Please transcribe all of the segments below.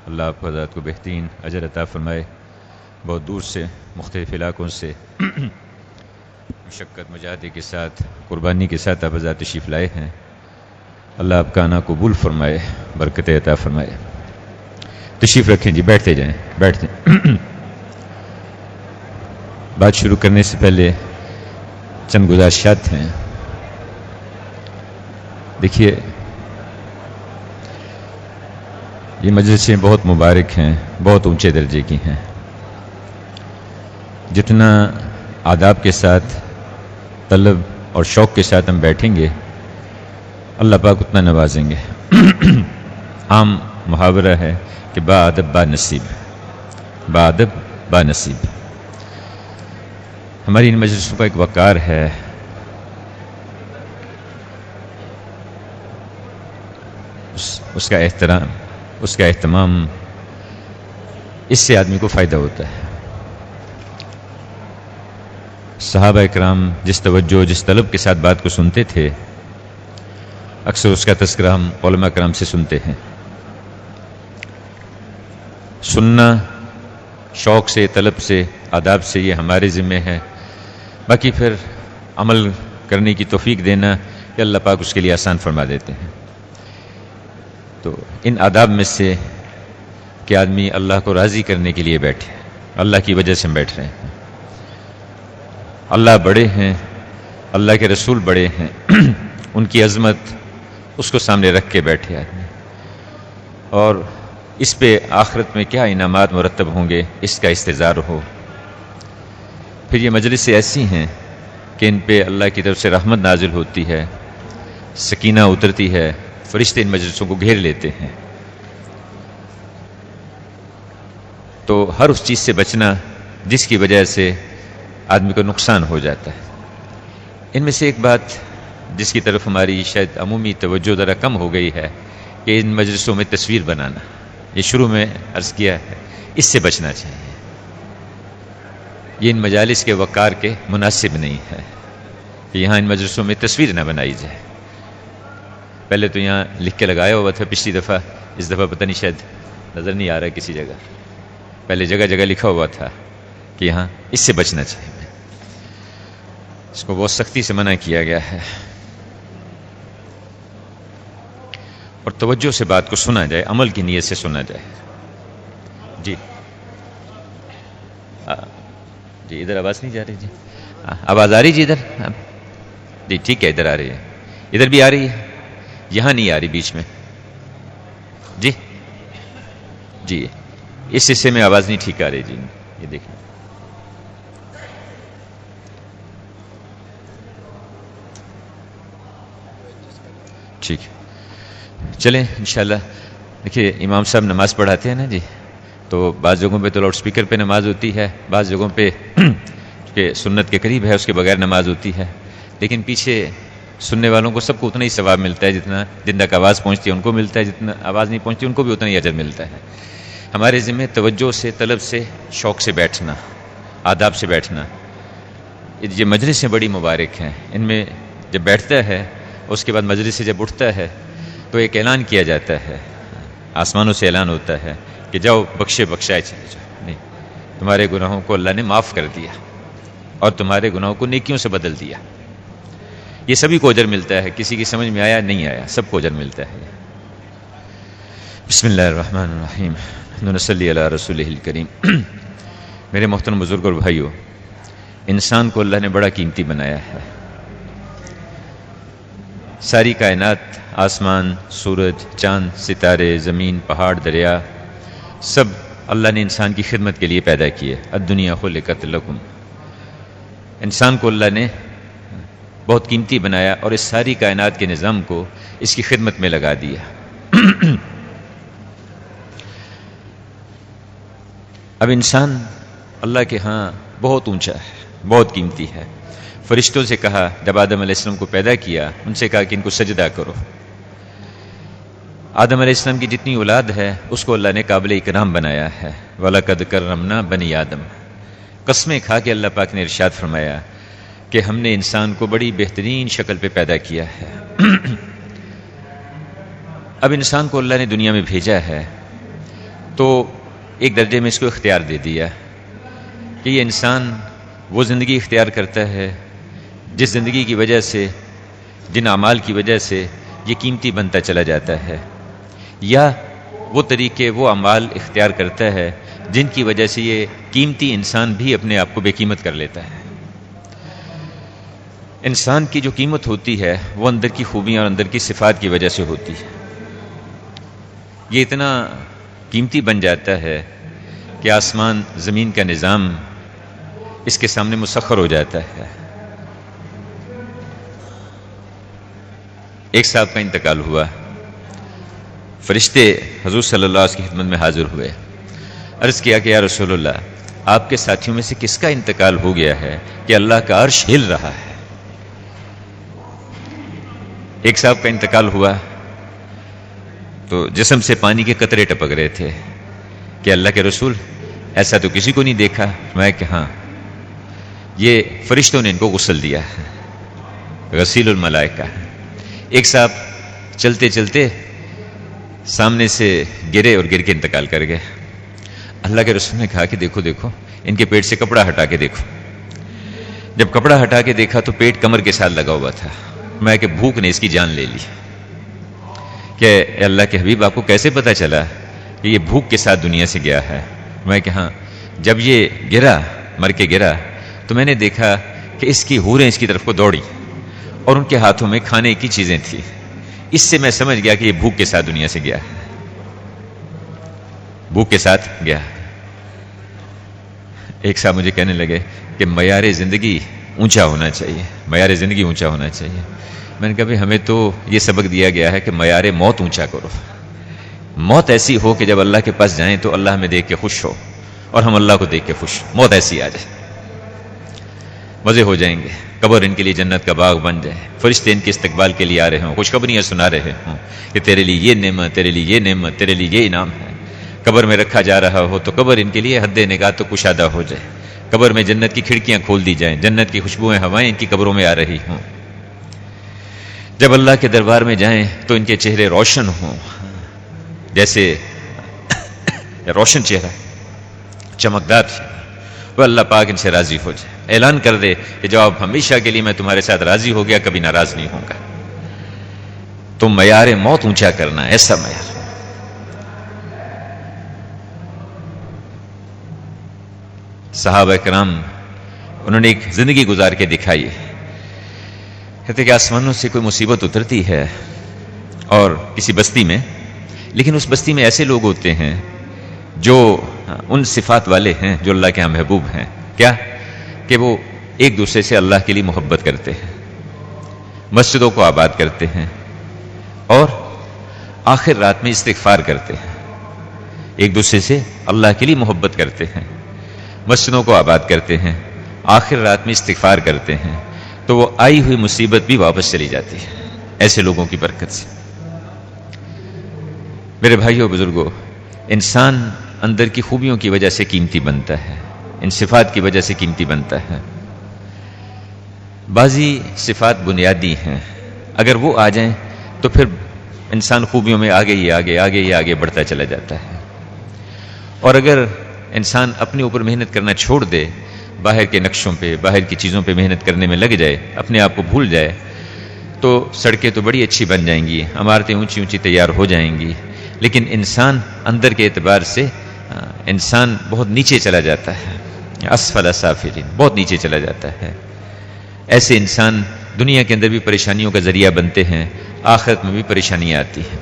اللہ آپ کو حضرات کو بہترین اجر عطا فرمائے. بہت دور سے مختلف علاقوں سے مشقت مجاہدے کے ساتھ قربانی کے ساتھ آپ حضرات تشریف لائے ہیں. اللہ آپ کا آنا قبول فرمائے, برکت عطا فرمائے. تشریف رکھیں جی, بیٹھتے جائیں, بیٹھتے ہیں. بات شروع کرنے سے پہلے چند گزارشات ہیں. دیکھیے, یہ مجلسیں بہت مبارک ہیں, بہت اونچے درجے کی ہیں. جتنا آداب کے ساتھ, طلب اور شوق کے ساتھ ہم بیٹھیں گے, اللہ پاک اتنا نوازیں گے. عام محاورہ ہے کہ با ادب با نصیب, با ادب با نصیب. ہماری ان مجلسوں کا ایک وقار ہے, اس کا احترام, اس کا اہتمام, اس سے آدمی کو فائدہ ہوتا ہے. صحابہ اکرام جس توجہ, جس طلب کے ساتھ بات کو سنتے تھے, اکثر اس کا تذکرہ ہم علماء کرام سے سنتے ہیں. سننا شوق سے, طلب سے, آداب سے, یہ ہمارے ذمہ ہے. باقی پھر عمل کرنے کی توفیق دینا کہ اللہ پاک اس کے لیے آسان فرما دیتے ہیں. تو ان آداب میں سے کہ آدمی اللہ کو راضی کرنے کے لیے بیٹھے, اللہ کی وجہ سے ہم بیٹھ رہے ہیں. اللہ بڑے ہیں, اللہ کے رسول بڑے ہیں, ان کی عظمت اس کو سامنے رکھ کے بیٹھے آدمی, اور اس پہ آخرت میں کیا انعامات مرتب ہوں گے اس کا استظار ہو. پھر یہ مجلسیں ایسی ہیں کہ ان پہ اللہ کی طرف سے رحمت نازل ہوتی ہے, سکینہ اترتی ہے, فرشتے ان مجلسوں کو گھیر لیتے ہیں. تو ہر اس چیز سے بچنا جس کی وجہ سے آدمی کو نقصان ہو جاتا ہے. ان میں سے ایک بات جس کی طرف ہماری شاید عمومی توجہ ذرا کم ہو گئی ہے کہ ان مجلسوں میں تصویر بنانا. یہ شروع میں عرض کیا ہے, اس سے بچنا چاہیے. یہ ان مجالس کے وقار کے مناسب نہیں ہے کہ یہاں ان مجلسوں میں تصویر نہ بنائی جائے. پہلے تو یہاں لکھ کے لگایا ہوا تھا پچھلی دفعہ, اس دفعہ پتہ نہیں شاید نظر نہیں آ رہا ہے کسی جگہ. پہلے جگہ جگہ لکھا ہوا تھا کہ یہاں اس سے بچنا چاہیے. اس کو بہت سختی سے منع کیا گیا ہے. اور توجہ سے بات کو سنا جائے, عمل کی نیت سے سنا جائے. جی جی, ادھر آواز نہیں جا رہی. جی آواز آ رہی جی ادھر؟ جی ٹھیک ہے, ادھر آ رہی ہے, ادھر بھی آ رہی ہے, یہاں نہیں آ رہی بیچ میں. جی جی, اس حصے میں آواز نہیں ٹھیک آ رہی. جی یہ دیکھیں, ٹھیک ہے, چلیں انشاءاللہ. دیکھیے امام صاحب نماز پڑھاتے ہیں نا جی, تو بعض جگہوں پہ تو لاؤڈ سپیکر پہ نماز ہوتی ہے, بعض جگہوں پہ کہ سنت کے قریب ہے اس کے بغیر نماز ہوتی ہے. لیکن پیچھے سننے والوں کو سب کو اتنا ہی ثواب ملتا ہے جتنا جن تک آواز پہنچتی ہے ان کو ملتا ہے, جتنا آواز نہیں پہنچتی ان کو بھی اتنا ہی اجر ملتا ہے. ہمارے ذمہ توجہ سے, طلب سے, شوق سے بیٹھنا, آداب سے بیٹھنا. یہ مجلسیں بڑی مبارک ہیں. ان میں جب بیٹھتا ہے, اس کے بعد مجلس سے جب اٹھتا ہے تو ایک اعلان کیا جاتا ہے, آسمانوں سے اعلان ہوتا ہے کہ جاؤ بخشے بخشائے چلے جاؤ. نہیں, تمہارے گناہوں کو اللہ نے معاف کر دیا اور تمہارے گناہوں کو نیکیوں سے بدل دیا. یہ سبھی کو اجر ملتا ہے, کسی کی سمجھ میں آیا نہیں آیا, سب کو اجر ملتا ہے. بسم اللہ الرحمن الرحیم, نصلی علی رسولہ الکریم. میرے محترم بزرگ اور بھائیو, انسان کو اللہ نے بڑا قیمتی بنایا ہے. ساری کائنات, آسمان, سورج, چاند, ستارے, زمین, پہاڑ, دریا, سب اللہ نے انسان کی خدمت کے لیے پیدا کیے. الدنیا خلقت لکم. انسان کو اللہ نے بہت قیمتی بنایا اور اس ساری کائنات کے نظام کو اس کی خدمت میں لگا دیا. اب انسان اللہ کے ہاں بہت اونچا ہے, بہت قیمتی ہے. فرشتوں سے کہا, جب آدم علیہ السلام کو پیدا کیا, ان سے کہا کہ ان کو سجدہ کرو. آدم علیہ السلام کی جتنی اولاد ہے اس کو اللہ نے قابل اکرام بنایا ہے. وَلَقَدْ كَرَّمْنَا بَنِي آدم. قسمیں کھا کے اللہ پاک نے ارشاد فرمایا کہ ہم نے انسان کو بڑی بہترین شکل پہ پیدا کیا ہے. اب انسان کو اللہ نے دنیا میں بھیجا ہے تو ایک درجے میں اس کو اختیار دے دیا کہ یہ انسان وہ زندگی اختیار کرتا ہے جس زندگی کی وجہ سے، جن اعمال کی وجہ سے یہ قیمتی بنتا چلا جاتا ہے، یا وہ طریقے، وہ اعمال اختیار کرتا ہے جن کی وجہ سے یہ قیمتی انسان بھی اپنے آپ کو بے قیمت کر لیتا ہے۔ انسان کی جو قیمت ہوتی ہے وہ اندر کی خوبیاں اور اندر کی صفات کی وجہ سے ہوتی ہے۔ یہ اتنا قیمتی بن جاتا ہے کہ آسمان زمین کا نظام اس کے سامنے مسخر ہو جاتا ہے۔ ایک صاحب کا انتقال ہوا، فرشتے حضور صلی اللہ علیہ وسلم کی خدمت میں حاضر ہوئے، عرض کیا کہ یا رسول اللہ، آپ کے ساتھیوں میں سے کس کا انتقال ہو گیا ہے کہ اللہ کا عرش ہل رہا ہے؟ ایک صاحب کا انتقال ہوا تو جسم سے پانی کے قطرے ٹپک رہے تھے کہ اللہ کے رسول، ایسا تو کسی کو نہیں دیکھا۔ میں کہ ہاں، یہ فرشتوں نے ان کو غسل دیا ہے، غسیل الملائکہ۔ ایک صاحب چلتے چلتے سامنے سے گرے اور گر کے انتقال کر گئے۔ اللہ کے رسول نے کہا کہ دیکھو دیکھو، ان کے پیٹ سے کپڑا ہٹا کے دیکھو۔ جب کپڑا ہٹا کے دیکھا تو پیٹ کمر کے ساتھ لگا ہوا تھا۔ میں کہ بھوک نے اس کی جان لے لی۔ کہ اے اللہ کے حبیب، آپ کو کیسے پتا چلا کہ یہ بھوک کے ساتھ دنیا سے گیا ہے؟ میں کہ ہاں، جب یہ گرا، مر کے گرا، تو میں نے دیکھا کہ اس کی حوریں اس کی طرف کو دوڑی اور ان کے ہاتھوں میں کھانے کی چیزیں تھیں۔ اس سے میں سمجھ گیا کہ یہ بھوک کے ساتھ دنیا سے گیا ہے، بھوک کے ساتھ گیا۔ ایک صاحب مجھے کہنے لگے کہ معیار زندگی اونچا ہونا چاہیے، معیار زندگی اونچا ہونا چاہیے۔ میں نے کہا بھائی، ہمیں تو یہ سبق دیا گیا ہے کہ معیار موت اونچا کرو۔ موت ایسی ہو کہ جب اللہ کے پاس جائیں تو اللہ ہمیں دیکھ کے خوش ہو اور ہم اللہ کو دیکھ کے خوش۔ موت ایسی آ جائے، مزے ہو جائیں گے، قبر ان کے لیے جنت کا باغ بن جائے، فرشتے ان کے استقبال کے لیے آ رہے ہوں، خوشخبریاں سنا رہے ہوں کہ تیرے لیے یہ نعمت، تیرے لیے یہ نعمت، تیرے لیے یہ انعام ہے۔ قبر میں رکھا جا رہا ہو تو قبر ان کے لیے حد نگاہ تو کشادہ ہو جائے، قبر میں جنت کی کھڑکیاں کھول دی جائیں، جنت کی خوشبوئیں، ہوائیں ان کی قبروں میں آ رہی ہوں۔ جب اللہ کے دربار میں جائیں تو ان کے چہرے روشن ہوں، جیسے روشن چہرہ، چمکدار چہرہ، وہ اللہ پاک ان سے راضی ہو جائے، اعلان کر دے کہ جب آپ ہمیشہ کے لیے میں تمہارے ساتھ راضی ہو گیا، کبھی ناراض نہیں ہوں گا۔ تم معیار موت اونچا کرنا، ایسا معیار۔ صحابہ کرام انہوں نے ایک زندگی گزار کے دکھائی، کہتے کہ آسمانوں سے کوئی مصیبت اترتی ہے اور کسی بستی میں، لیکن اس بستی میں ایسے لوگ ہوتے ہیں جو ان صفات والے ہیں جو اللہ کے ہاں محبوب ہیں۔ کیا کہ وہ ایک دوسرے سے اللہ کے لیے محبت کرتے ہیں، مسجدوں کو آباد کرتے ہیں اور آخر رات میں استغفار کرتے ہیں، ایک دوسرے سے اللہ کے لیے محبت کرتے ہیں، مسجدوں کو آباد کرتے ہیں، آخر رات میں استغفار کرتے ہیں، تو وہ آئی ہوئی مصیبت بھی واپس چلی جاتی ہے ایسے لوگوں کی برکت سے۔ میرے بھائیوں بزرگوں، انسان اندر کی خوبیوں کی وجہ سے قیمتی بنتا ہے، ان صفات کی وجہ سے قیمتی بنتا ہے۔ بعضی صفات بنیادی ہیں، اگر وہ آ جائیں تو پھر انسان خوبیوں میں آگے ہی آگے بڑھتا چلا جاتا ہے۔ اور اگر انسان اپنے اوپر محنت کرنا چھوڑ دے، باہر کے نقشوں پہ، باہر کی چیزوں پہ محنت کرنے میں لگ جائے، اپنے آپ کو بھول جائے، تو سڑکیں تو بڑی اچھی بن جائیں گی، عمارتیں اونچی اونچی تیار ہو جائیں گی، لیکن انسان اندر کے اعتبار سے انسان بہت نیچے چلا جاتا ہے، اسفل سافلین، بہت نیچے چلا جاتا ہے۔ ایسے انسان دنیا کے اندر بھی پریشانیوں کا ذریعہ بنتے ہیں، آخرت میں بھی پریشانیاں آتی ہیں۔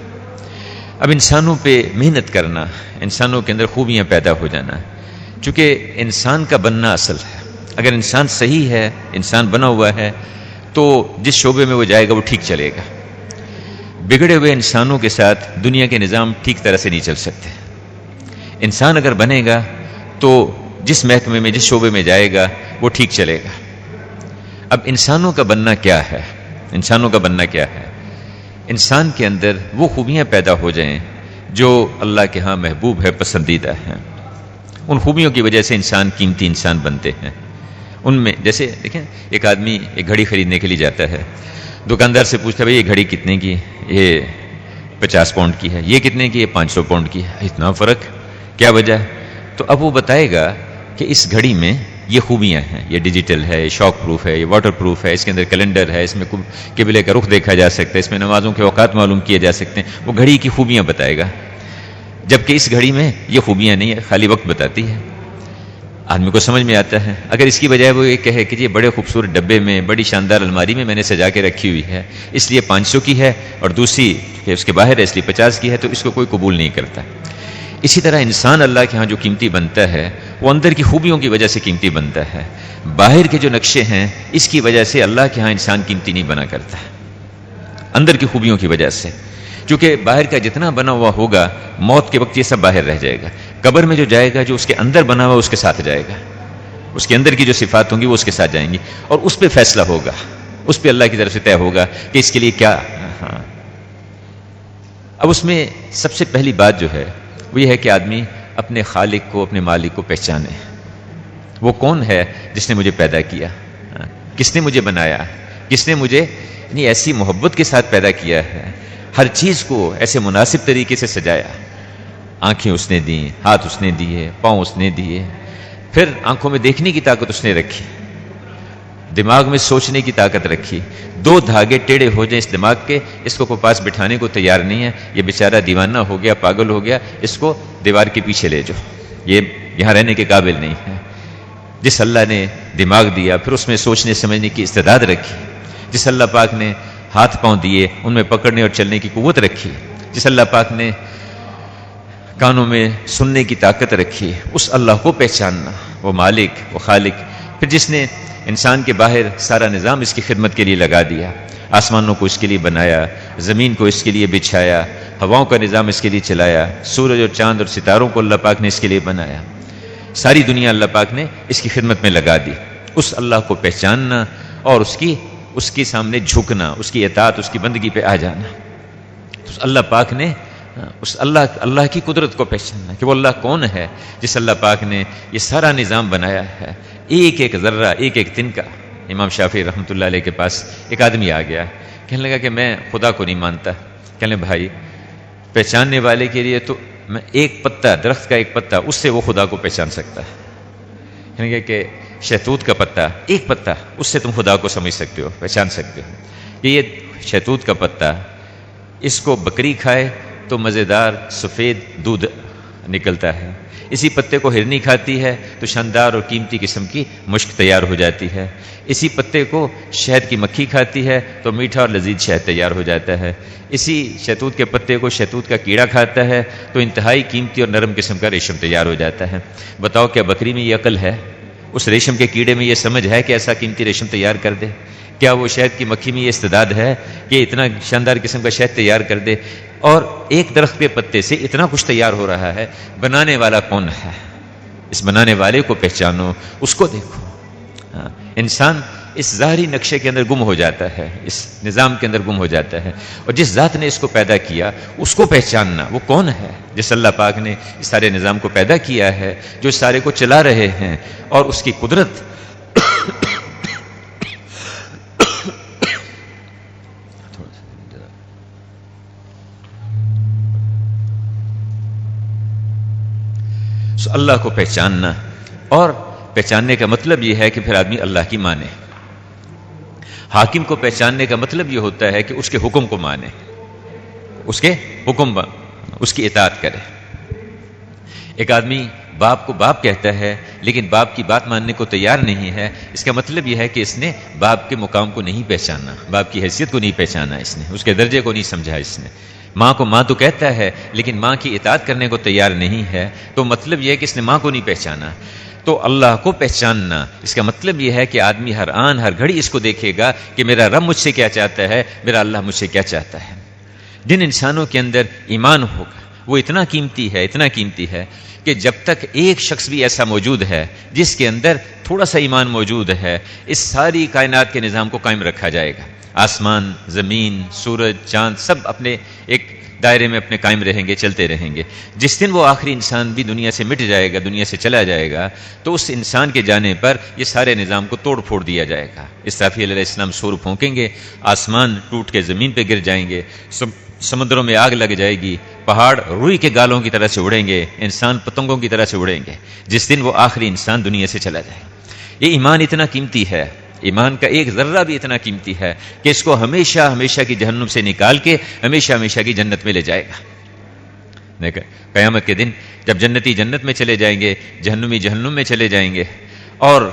اب انسانوں پہ محنت کرنا، انسانوں کے اندر خوبیاں پیدا ہو جانا، چونکہ انسان کا بننا اصل ہے۔ اگر انسان صحیح ہے، انسان بنا ہوا ہے، تو جس شعبے میں وہ جائے گا وہ ٹھیک چلے گا۔ بگڑے ہوئے انسانوں کے ساتھ دنیا کے نظام ٹھیک طرح سے نہیں چل سکتے۔ انسان اگر بنے گا تو جس محکمے میں، جس شعبے میں جائے گا وہ ٹھیک چلے گا۔ اب انسانوں کا بننا کیا ہے؟ انسانوں کا بننا کیا ہے؟ انسان کے اندر وہ خوبیاں پیدا ہو جائیں جو اللہ کے ہاں محبوب ہے، پسندیدہ ہیں۔ ان خوبیوں کی وجہ سے انسان قیمتی انسان بنتے ہیں۔ ان میں جیسے دیکھیں، ایک آدمی ایک گھڑی خریدنے کے لیے جاتا ہے، دکاندار سے پوچھتا ہے بھائی یہ گھڑی کتنے کی؟ یہ 50 پاؤنڈ کی ہے۔ یہ کتنے کی؟ یہ 500 پاؤنڈ کی ہے۔ اتنا فرق کیا وجہ ہے؟ تو اب وہ بتائے گا کہ اس گھڑی میں یہ خوبیاں ہیں، یہ ڈیجیٹل ہے، یہ شاک پروف ہے، یہ واٹر پروف ہے، اس کے اندر کیلنڈر ہے، اس میں قبلے کا رخ دیکھا جا سکتا ہے، اس میں نمازوں کے اوقات معلوم کیے جا سکتے ہیں. وہ گھڑی کی خوبیاں بتائے گا، جبکہ اس گھڑی میں یہ خوبیاں نہیں ہے، خالی وقت بتاتی ہے. آدمی کو سمجھ میں آتا ہے. اگر اس کی بجائے وہ یہ کہے کہ یہ بڑے خوبصورت ڈبے میں، بڑی شاندار الماری میں نے سجا کے رکھی ہوئی ہے، اس لیے 500 کی ہے، اور دوسری کہ اس کے باہر ہے اس لیے 50 کی ہے، تو اس کو کوئی قبول نہیں کرتا. اسی طرح انسان اللہ کے ہاں جو قیمتی بنتا ہے وہ اندر کی خوبیوں کی وجہ سے قیمتی بنتا ہے. باہر کے جو نقشے ہیں اس کی وجہ سے اللہ کے ہاں انسان قیمتی نہیں بنا کرتا، اندر کی خوبیوں کی وجہ سے. کیونکہ باہر کا جتنا بنا ہوا ہوگا، موت کے وقت یہ سب باہر رہ جائے گا. قبر میں جو جائے گا، جو اس کے اندر بنا ہوا اس کے ساتھ جائے گا، اس کے اندر کی جو صفات ہوں گی وہ اس کے ساتھ جائیں گی، اور اس پہ فیصلہ ہوگا، اس پہ اللہ کی طرف سے طے ہوگا کہ اس کے لیے کیا. ہاں، اب اس میں سب سے پہلی بات جو ہے وہ یہ ہے کہ آدمی اپنے خالق کو، اپنے مالک کو پہچانے. وہ کون ہے جس نے مجھے پیدا کیا، کس نے مجھے بنایا، کس نے مجھے یعنی ایسی محبت کے ساتھ پیدا کیا ہے، ہر چیز کو ایسے مناسب طریقے سے سجایا. آنکھیں اس نے دیں، ہاتھ اس نے دیے، پاؤں اس نے دیے، پھر آنکھوں میں دیکھنے کی طاقت اس نے رکھی، دماغ میں سوچنے کی طاقت رکھی. 2 دھاگے ٹیڑے ہو جائیں اس دماغ کے، اس کو کوئی پاس بٹھانے کو تیار نہیں ہے. یہ بیچارہ دیوانہ ہو گیا، پاگل ہو گیا، اس کو دیوار کے پیچھے لے جاؤ، یہ یہاں رہنے کے قابل نہیں ہے. جس اللہ نے دماغ دیا، پھر اس میں سوچنے سمجھنے کی استعداد رکھی، جس اللہ پاک نے ہاتھ پاؤں دیے، ان میں پکڑنے اور چلنے کی قوت رکھی، جس اللہ پاک نے کانوں میں سننے کی طاقت رکھی، اس اللہ کو پہچاننا، وہ مالک، وہ خالق. پھر جس نے انسان کے باہر سارا نظام اس کی خدمت کے لیے لگا دیا، آسمانوں کو اس کے لیے بنایا، زمین کو اس کے لیے بچھایا، ہواؤں کا نظام اس کے لیے چلایا، سورج اور چاند اور ستاروں کو اللہ پاک نے اس کے لیے بنایا، ساری دنیا اللہ پاک نے اس کی خدمت میں لگا دی. اس اللہ کو پہچاننا اور اس کے سامنے جھکنا، اس کی اطاعت، اس کی بندگی پہ آ جانا. اس اللہ پاک نے اس اللہ کی قدرت کو پہچاننا کہ وہ اللہ کون ہے جس اللہ پاک نے یہ سارا نظام بنایا ہے، ایک ایک ذرہ، ایک ایک تنکا. امام شافعی رحمۃ اللہ علیہ کے پاس ایک آدمی آ گیا، کہنے لگا کہ میں خدا کو نہیں مانتا. کہنے بھائی، پہچاننے والے کے لیے تو میں ایک پتا، درخت کا ایک پتا، اس سے وہ خدا کو پہچان سکتا ہے. کہنے لگا کہ شہتوت کا پتا، ایک پتا، اس سے تم خدا کو سمجھ سکتے ہو، پہچان سکتے ہو. یہ شہتوت کا پتا، اس کو بکری کھائے تو مزیدار سفید دودھ نکلتا ہے، اسی پتے کو ہرنی کھاتی ہے تو شاندار اور قیمتی قسم کی مشک تیار ہو جاتی ہے، اسی پتے کو شہد کی مکھی کھاتی ہے تو میٹھا اور لذیذ شہد تیار ہو جاتا ہے، اسی شہتوت کے پتے کو شہتوت کا کیڑا کھاتا ہے تو انتہائی قیمتی اور نرم قسم کا ریشم تیار ہو جاتا ہے. بتاؤ کیا بکری میں یہ عقل ہے؟ اس ریشم کے کیڑے میں یہ سمجھ ہے کہ ایسا قیمتی ریشم تیار کر دے؟ کیا وہ شہد کی مکھی میں یہ استعداد ہے کہ اتنا شاندار قسم کا شہد تیار کر دے؟ اور ایک درخت کے پتے سے اتنا کچھ تیار ہو رہا ہے. بنانے والا کون ہے؟ اس بنانے والے کو پہچانو، اس کو دیکھو. انسان اس ظاہری نقشے کے اندر گم ہو جاتا ہے، اس نظام کے اندر گم ہو جاتا ہے، اور جس ذات نے اس کو پیدا کیا اس کو پہچاننا. وہ کون ہے جس اللہ پاک نے اس سارے نظام کو پیدا کیا ہے، جو اس سارے کو چلا رہے ہیں، اور اس کی قدرت اللہ کو پہچاننا. اور پہچاننے کا مطلب یہ ہے کہ پھر آدمی اللہ کی مانے. حاکم کو پہچاننے کا مطلب یہ ہوتا ہے کہ اس کے حکم کو مانے، اس کے حکم، اس کی اطاعت کرے. ایک آدمی باپ کو باپ کہتا ہے لیکن باپ کی بات ماننے کو تیار نہیں ہے، اس کا مطلب یہ ہے کہ اس نے باپ کے مقام کو نہیں پہچانا، باپ کی حیثیت کو نہیں پہچانا، اس نے اس کے درجے کو نہیں سمجھا. اس نے ماں کو ماں تو کہتا ہے لیکن ماں کی اطاعت کرنے کو تیار نہیں ہے، تو مطلب یہ ہے کہ اس نے ماں کو نہیں پہچانا. تو اللہ کو پہچاننا، اس کا مطلب یہ ہے کہ آدمی ہر آن ہر گھڑی اس کو دیکھے گا کہ میرا رب مجھ سے کیا چاہتا ہے، میرا اللہ مجھ سے کیا چاہتا ہے. جن انسانوں کے اندر ایمان ہوگا وہ اتنا قیمتی ہے کہ جب تک ایک شخص بھی ایسا موجود ہے جس کے اندر تھوڑا سا ایمان موجود ہے، اس ساری کائنات کے نظام کو قائم رکھا جائے گا. آسمان، زمین، سورج، چاند سب اپنے ایک دائرے میں اپنے قائم رہیں گے، چلتے رہیں گے. جس دن وہ آخری انسان بھی دنیا سے مٹ جائے گا، دنیا سے چلا جائے گا، تو اس انسان کے جانے پر یہ سارے نظام کو توڑ پھوڑ دیا جائے گا. اسرافیل علیہ السلام سور پھونکیں گے، آسمان ٹوٹ کے زمین پہ گر جائیں گے، سمندروں میں آگ لگ جائے گی، پہاڑ روئی کے گالوں کی طرح سے اڑیں گے، انسان پتنگوں کی طرح سے اڑیں گے جس دن وہ آخری انسان دنیا سے چلا جائے. یہ ایمان اتنا قیمتی ہے، ایمان کا ایک ذرہ بھی اتنا قیمتی ہے کہ اس کو ہمیشہ ہمیشہ کی جہنم سے نکال کے ہمیشہ ہمیشہ کی جنت میں لے جائے گا. قیامت کے دن جب جنتی جنت میں چلے جائیں گے، جہنمی جہنم میں چلے جائیں گے، اور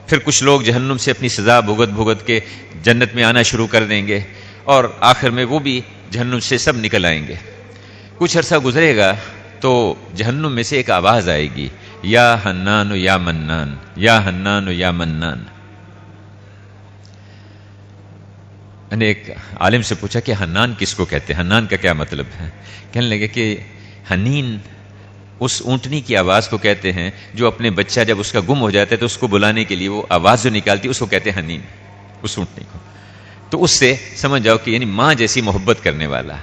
پھر کچھ لوگ جہنم سے اپنی سزا بھگت بھگت کے جنت میں آنا شروع کر دیں گے، اور آخر میں وہ بھی جہنم سے سب نکل آئیں گے. کچھ عرصہ گزرے گا تو جہنم میں سے ایک آواز آئے گی، یا حنان یا منان، یا حنان یا منان. میں نے ایک عالم سے پوچھا کہ حنان کس کو کہتے ہیں، حنان کا کیا مطلب ہے؟ کہنے لگے کہ حنین اس اونٹنی کی آواز کو کہتے ہیں جو اپنے بچہ جب اس کا گم ہو جاتا ہے تو اس کو بلانے کے لیے وہ آواز جو نکالتی ہے اس کو کہتے ہیں حنین، اس اونٹنی کو. تو اس سے سمجھ جاؤ کہ یعنی ماں جیسی محبت کرنے والا،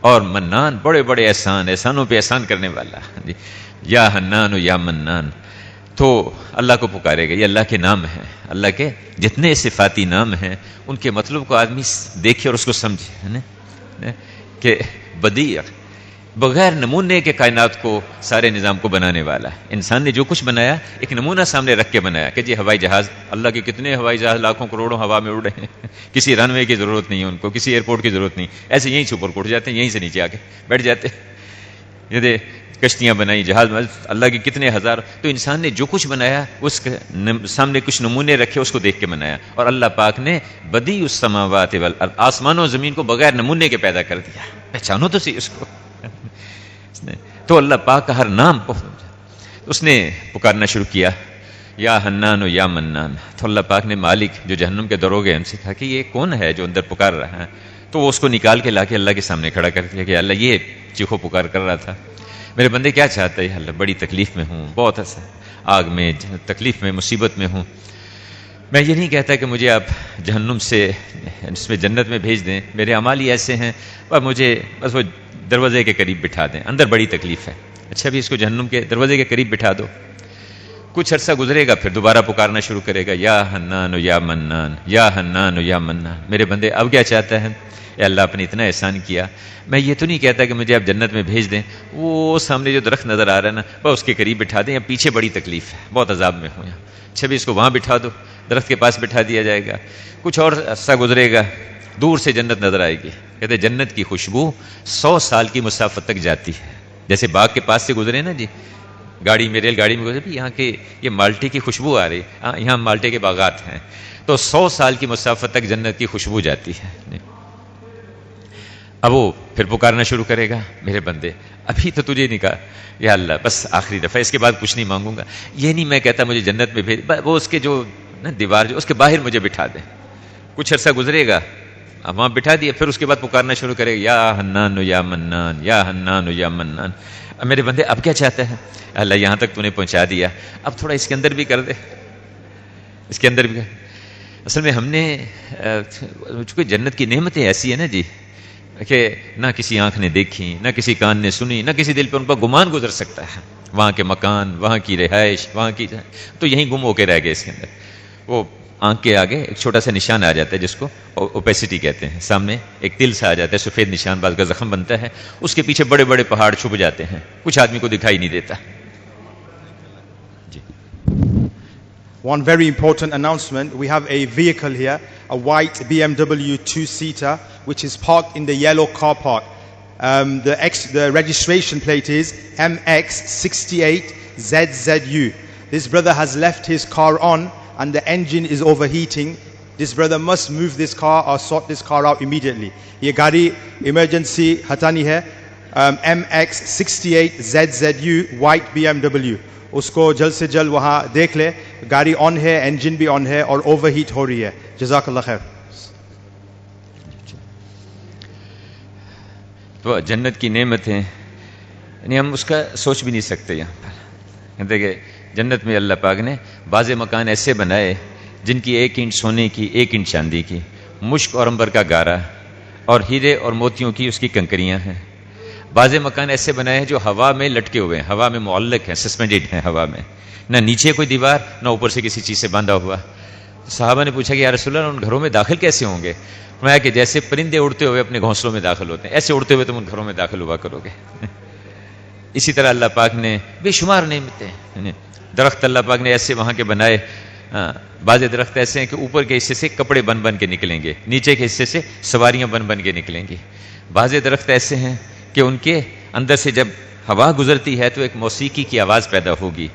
اور منان بڑے بڑے احسانوں پہ احسان کرنے والا. یا حنان یا منان. تو اللہ کو پکارے گا. یہ اللہ کے نام ہیں، اللہ کے جتنے صفاتی نام ہیں ان کے مطلب کو آدمی دیکھے اور اس کو سمجھے کہ بدیع، بغیر نمونے کے کائنات کو، سارے نظام کو بنانے والا. انسان نے جو کچھ بنایا ایک نمونہ سامنے رکھ کے بنایا کہ جی ہوائی جہاز، اللہ کے کتنے ہوائی جہاز لاکھوں کروڑوں ہوا میں اڑ رہے ہیں، کسی رن وے کی ضرورت نہیں ہے ان کو، کسی ایئرپورٹ کی ضرورت نہیں، ایسے یہیں سے اوپر اٹھ جاتے ہیں، یہیں سے نیچے آ کے بیٹھ جاتے ہیں. یہ کشتیاں بنائی، جہاز، اللہ کے کتنے ہزار. تو انسان نے جو کچھ بنایا اس کے سامنے کچھ نمونے رکھے، اس کو دیکھ کے بنایا. اور اللہ پاک نے بدیع السماوات والارض، آسمان و زمین کو بغیر نمونے کے پیدا کر دیا. پہچانو تو صحیح اس کو. تو اللہ پاک کا ہر نام اس نے پکارنا شروع کیا، یا حنان یا منان. تو اللہ پاک نے مالک جو جہنم کے دروگے ان سے کہا کہ یہ کون ہے جو اندر پکار رہا ہے؟ تو وہ اس کو نکال کے لا کے اللہ کے سامنے کھڑا کر دیا کہ اللہ یہ چیخو پکار کر رہا تھا. میرے بندے کیا چاہتا ہے؟ اللہ بڑی تکلیف میں ہوں، بہت آگ میں، تکلیف میں، مصیبت میں ہوں. میں یہ نہیں کہتا کہ مجھے آپ جہنم سے اس میں جنت میں بھیج دیں، میرے اعمال ہی ایسے ہیں، اور مجھے بس وہ دروازے کے قریب بٹھا دیں، اندر بڑی تکلیف ہے. اچھا بھی اس کو جہنم کے دروازے کے قریب بٹھا دو. کچھ عرصہ گزرے گا پھر دوبارہ پکارنا شروع کرے گا، یا حنان یا منان، یا حنان یا منان. میرے بندے اب کیا چاہتا ہے؟ اے اللہ آپ نے اتنا احسان کیا، میں یہ تو نہیں کہتا کہ مجھے آپ جنت میں بھیج دیں، وہ سامنے جو درخت نظر آ رہا ہے نا بس اس کے قریب بٹھا دیں، یا پیچھے بڑی تکلیف ہے، بہت عذاب میں ہوں. اچھا بھی اس کو وہاں بٹھا دو، درخت کے پاس بٹھا دیا جائے گا. کچھ اور عرصہ گزرے گا، دور سے جنت نظر آئے گی. کہتے جنت کی خوشبو 100 سال کی مسافت تک جاتی ہے. جیسے باغ کے پاس سے گزرے نا جی، گاڑی میں، ریل گاڑی میں گزرے، یہاں کے یہ مالٹے کی خوشبو آ رہی، یہاں مالٹے کے باغات ہیں، تو 100 سال کی مسافت تک جنت کی خوشبو جاتی ہے. اب وہ پھر پکارنا شروع کرے گا، میرے بندے ابھی تو تجھے نہیں کہا، یا اللہ بس آخری دفعہ، اس کے بعد کچھ نہیں مانگوں گا. یہ نہیں میں کہتا مجھے جنت میں بھیج، وہ اس کے جو دیوار جو اس کے باہر مجھے بٹھا دے. کچھ عرصہ گزرے گا، اب وہاں بٹھا دیا، پھر اس کے بعد پکارنا شروع کرے گا، یا حنان یا منان، یا حنان یا منان. اب میرے بندے اب کیا چاہتا ہے؟ اللہ یہاں تک تو نے پہنچا دیا، اب تھوڑا اس کے اندر بھی کر دے، اس کے اندر بھی. اصل میں ہم نے چونکہ جنت کی نعمتیں ایسی ہیں نا جی کہ نہ کسی آنکھ نے دیکھی، نہ کسی کان نے سنی، نہ کسی دل پہ ان پر گمان گزر سکتا ہے. وہاں کے مکان، وہاں کی رہائش، وہاں کی تو یہیں گم ہو کے رہ گئے. اس کے اندر وہ آنکھ کے آگے ایک چھوٹا سا نشان آ جاتا ہے جس کو اوپیسٹی کہتے ہیں، سامنے ایک تل سا آ جاتا ہے، سفید نشان، بعض کا زخم بنتا ہے، اس کے پیچھے بڑے بڑے پہاڑ چھپ جاتے ہیں، کچھ آدمی کو دکھائی نہیں دیتا. One very important announcement. We have a vehicle here, a white BMW 2-seater, which is parked in the yellow car park. The registration plate is MX68ZZU. This brother has left his car on and the engine is overheating. This brother must move this car or sort this car out immediately. Ye gari emergency hatani hai, MX68ZZU white BMW. اس کو جلد سے جلد وہاں دیکھ لے، گاڑی آن ہے، engine بھی آن ہے اور اوور ہیٹ ہو رہی ہے. جزاک اللہ خیر. تو جنت کی نعمتیں یعنی ہم اس کا سوچ بھی نہیں سکتے. یہاں پر کہتے کہ جنت میں اللہ پاک نے بعض مکان ایسے بنائے جن کی 1 انچ سونے کی، 1 انچ چاندی کی، مشک اور عنبر کا گارا اور ہیرے اور موتیوں کی اس کی کنکریاں ہیں. بعض مکان ایسے بنائے ہیں جو ہوا میں لٹکے ہوئے ہیں، ہوا میں معلق ہیں، سسپینڈڈ ہیں ہوا میں، نہ نیچے کوئی دیوار، نہ اوپر سے کسی چیز سے باندھا ہوا. صحابہ نے پوچھا کہ یا رسول اللہ ان گھروں میں داخل کیسے ہوں گے؟ فرمایا کہ جیسے پرندے اڑتے ہوئے اپنے گھونسلوں میں داخل ہوتے ہیں ایسے اڑتے ہوئے تم ان گھروں میں داخل ہوا کرو گے۔ اسی طرح اللہ پاک نے بے شمار نعمتیں، درخت اللہ پاک نے ایسے وہاں کے بنائے، بعض درخت ایسے ہیں کہ اوپر کے حصے سے کپڑے بن بن کے نکلیں گے، نیچے کے حصے سے سواریاں بن بن کے نکلیں گی۔ بعض درخت ایسے ہیں کہ ان کے اندر سے جب ہوا گزرتی ہے تو ایک موسیقی کی آواز پیدا ہوگی،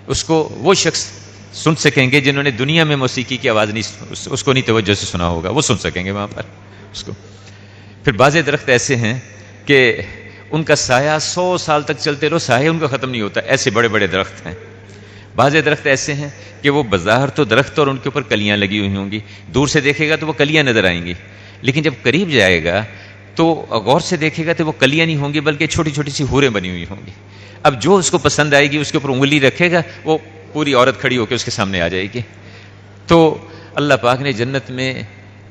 اس کو وہ شخص سن سکیں گے جنہوں نے دنیا میں موسیقی کی آواز نہیں اس کو نہیں توجہ سے سنا ہوگا، وہ سن سکیں گے وہاں پر اس کو۔ پھر بعض درخت ایسے ہیں کہ ان کا سایہ 100 سال تک چلتے رہو، سایہ ان کا ختم نہیں ہوتا، ایسے بڑے بڑے درخت ہیں۔ بعض درخت ایسے ہیں کہ وہ بظاہر تو درخت اور ان کے اوپر کلیاں لگی ہوئی ہوں گی، دور سے دیکھے گا تو وہ کلیاں نظر آئیں گی، لیکن جب قریب جائے گا تو غور سے دیکھے گا تو وہ کلیاں نہیں ہوں گی بلکہ چھوٹی چھوٹی سی حوریں بنی ہوئی ہوں گی۔ اب جو اس کو پسند آئے گی اس کے اوپر انگلی رکھے گا، وہ پوری عورت کھڑی ہو کے اس کے سامنے آ جائے گی۔ تو اللہ پاک نے جنت میں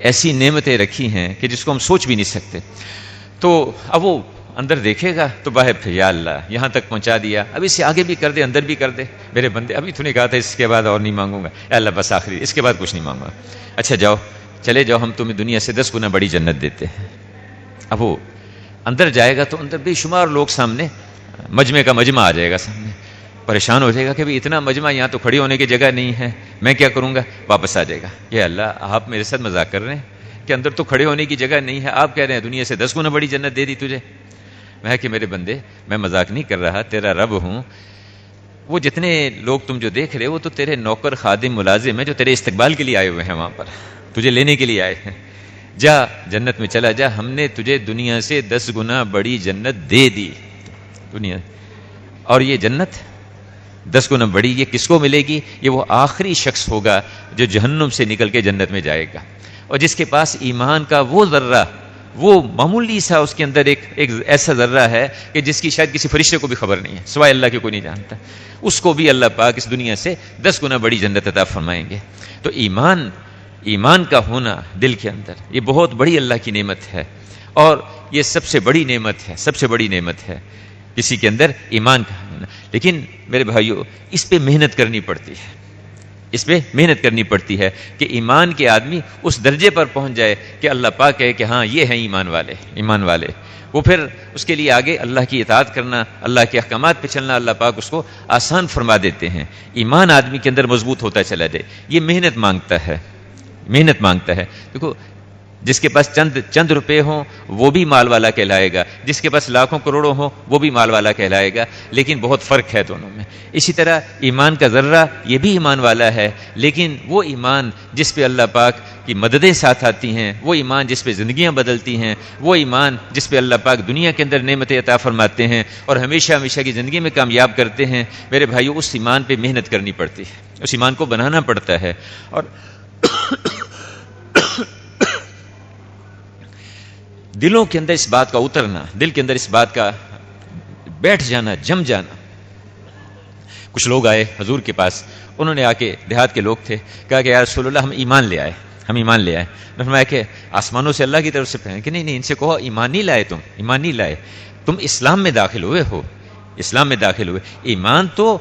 ایسی نعمتیں رکھی ہیں کہ جس کو ہم سوچ بھی نہیں سکتے۔ تو اب وہ اندر دیکھے گا تو باہر پھر یا اللہ یہاں تک پہنچا دیا، اب اس سے آگے بھی کر دے، اندر بھی کر دے میرے بندے، ابھی تو نے کہا تھا اس کے بعد اور نہیں مانگوں گا، اے اللہ بس آخری اس کے بعد کچھ نہیں مانگوں گا، اچھا جاؤ چلے جاؤ ہم تمہیں دنیا سے 10 گنا بڑی جنت دیتے ہیں۔ اب وہ اندر جائے گا تو اندر بے شمار لوگ سامنے، مجمع کا مجمع آ جائے گا سامنے، پریشان ہو جائے گا کہ بھئی اتنا مجمع یہاں تو کھڑی ہونے کی جگہ نہیں ہے، میں کیا کروں گا؟ واپس آ جائے گا، یہ اللہ آپ میرے ساتھ مذاق کر رہے ہیں کہ اندر تو کھڑے ہونے کی جگہ نہیں ہے، آپ کہہ رہے ہیں دنیا سے 10 گنا بڑی جنت دے دی تجھے۔ میں کہ میرے بندے میں مذاق نہیں کر رہا، تیرا رب ہوں، وہ جتنے لوگ تم جو دیکھ رہے وہ تو تیرے نوکر خادم ملازم ہیں جو تیرے استقبال کے لیے آئے ہوئے ہیں، وہاں پر تجھے لینے کے لیے آئے ہیں، جا جنت میں چلا جا، ہم نے تجھے دنیا سے 10 گنا بڑی جنت دے دی دنیا۔ اور یہ جنت 10 گنا بڑی یہ کس کو ملے گی؟ یہ وہ آخری شخص ہوگا جو جہنم سے نکل کے جنت میں جائے گا، اور جس کے پاس ایمان کا وہ ذرہ، وہ معمولی سا اس کے اندر ایک ایسا ذرہ ہے کہ جس کی شاید کسی فرشتے کو بھی خبر نہیں ہے، سوائے اللہ کے کوئی نہیں جانتا، اس کو بھی اللہ پاک اس دنیا سے 10 گنا بڑی جنت عطا فرمائیں گے۔ تو ایمان کا ہونا دل کے اندر یہ بہت بڑی اللہ کی نعمت ہے، اور یہ سب سے بڑی نعمت ہے، سب سے بڑی نعمت ہے کسی کے اندر ایمان کا ہونا۔ لیکن میرے بھائیو اس پہ محنت کرنی پڑتی ہے، اس پہ محنت کرنی پڑتی ہے کہ ایمان کے آدمی اس درجے پر پہنچ جائے کہ اللہ پاک کہے کہ ہاں یہ ہیں ایمان والے، وہ پھر اس کے لیے آگے اللہ کی اطاعت کرنا، اللہ کے احکامات پہ چلنا اللہ پاک اس کو آسان فرما دیتے ہیں۔ ایمان آدمی کے اندر مضبوط ہوتا چلا جائے، یہ محنت مانگتا ہے۔ دیکھو جس کے پاس چند روپے ہوں وہ بھی مال والا کہلائے گا، جس کے پاس لاکھوں کروڑوں ہوں وہ بھی مال والا کہلائے گا، لیکن بہت فرق ہے دونوں میں۔ اسی طرح ایمان کا ذرہ یہ بھی ایمان والا ہے، لیکن وہ ایمان جس پہ اللہ پاک کی مددیں ساتھ آتی ہیں، وہ ایمان جس پہ زندگیاں بدلتی ہیں، وہ ایمان جس پہ اللہ پاک دنیا کے اندر نعمتیں عطا فرماتے ہیں اور ہمیشہ کی زندگی میں کامیاب کرتے ہیں، میرے بھائیو اس ایمان پہ محنت کرنی پڑتی ہے، اس ایمان کو بنانا پڑتا ہے، اور دلوں کے اندر اس بات کا اترنا، دل کے اندر اس بات کا بیٹھ جانا، جم جانا۔ کچھ لوگ آئے حضور کے پاس، انہوں نے آ کے، دیہات کے لوگ تھے، کہا کہ یا رسول اللہ ہم ایمان لے آئے۔ نے فرمایا کہ آسمانوں سے اللہ کی طرف سے پڑھیں کہ نہیں ان سے کہو ایمان نہیں لائے، تم اسلام میں داخل ہوئے ہو، ایمان تو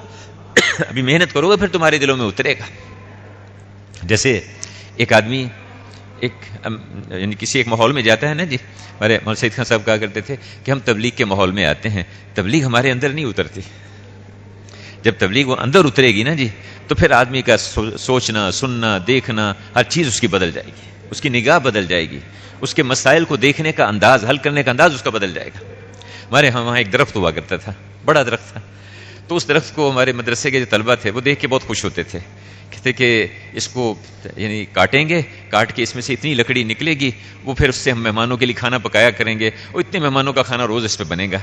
ابھی محنت کرو گے پھر تمہارے دلوں میں اترے گا۔ جیسے ایک آدمی یعنی کسی ایک ماحول میں جاتا ہے نا جی، ہمارے مولانا سعید خان صاحب کہا کرتے تھے کہ ہم تبلیغ کے ماحول میں آتے ہیں، تبلیغ ہمارے اندر نہیں اترتی، جب تبلیغ وہ اندر اترے گی نا جی تو پھر آدمی کا سوچنا، سننا، دیکھنا، ہر چیز اس کی بدل جائے گی، اس کی نگاہ بدل جائے گی، اس کے مسائل کو دیکھنے کا انداز، حل کرنے کا انداز اس کا بدل جائے گا۔ ہمارے وہاں ایک درخت ہوا کرتا تھا، بڑا درخت تھا، تو اس درخت کو ہمارے مدرسے کے جو طلبہ تھے وہ دیکھ کے بہت خوش ہوتے تھے، کہتے کہ اس کو یعنی کاٹیں گے، کاٹ کے اس میں سے اتنی لکڑی نکلے گی، وہ پھر اس سے ہم مہمانوں کے لیے کھانا پکایا کریں گے، اور اتنے مہمانوں کا کھانا روز اس پہ بنے گا۔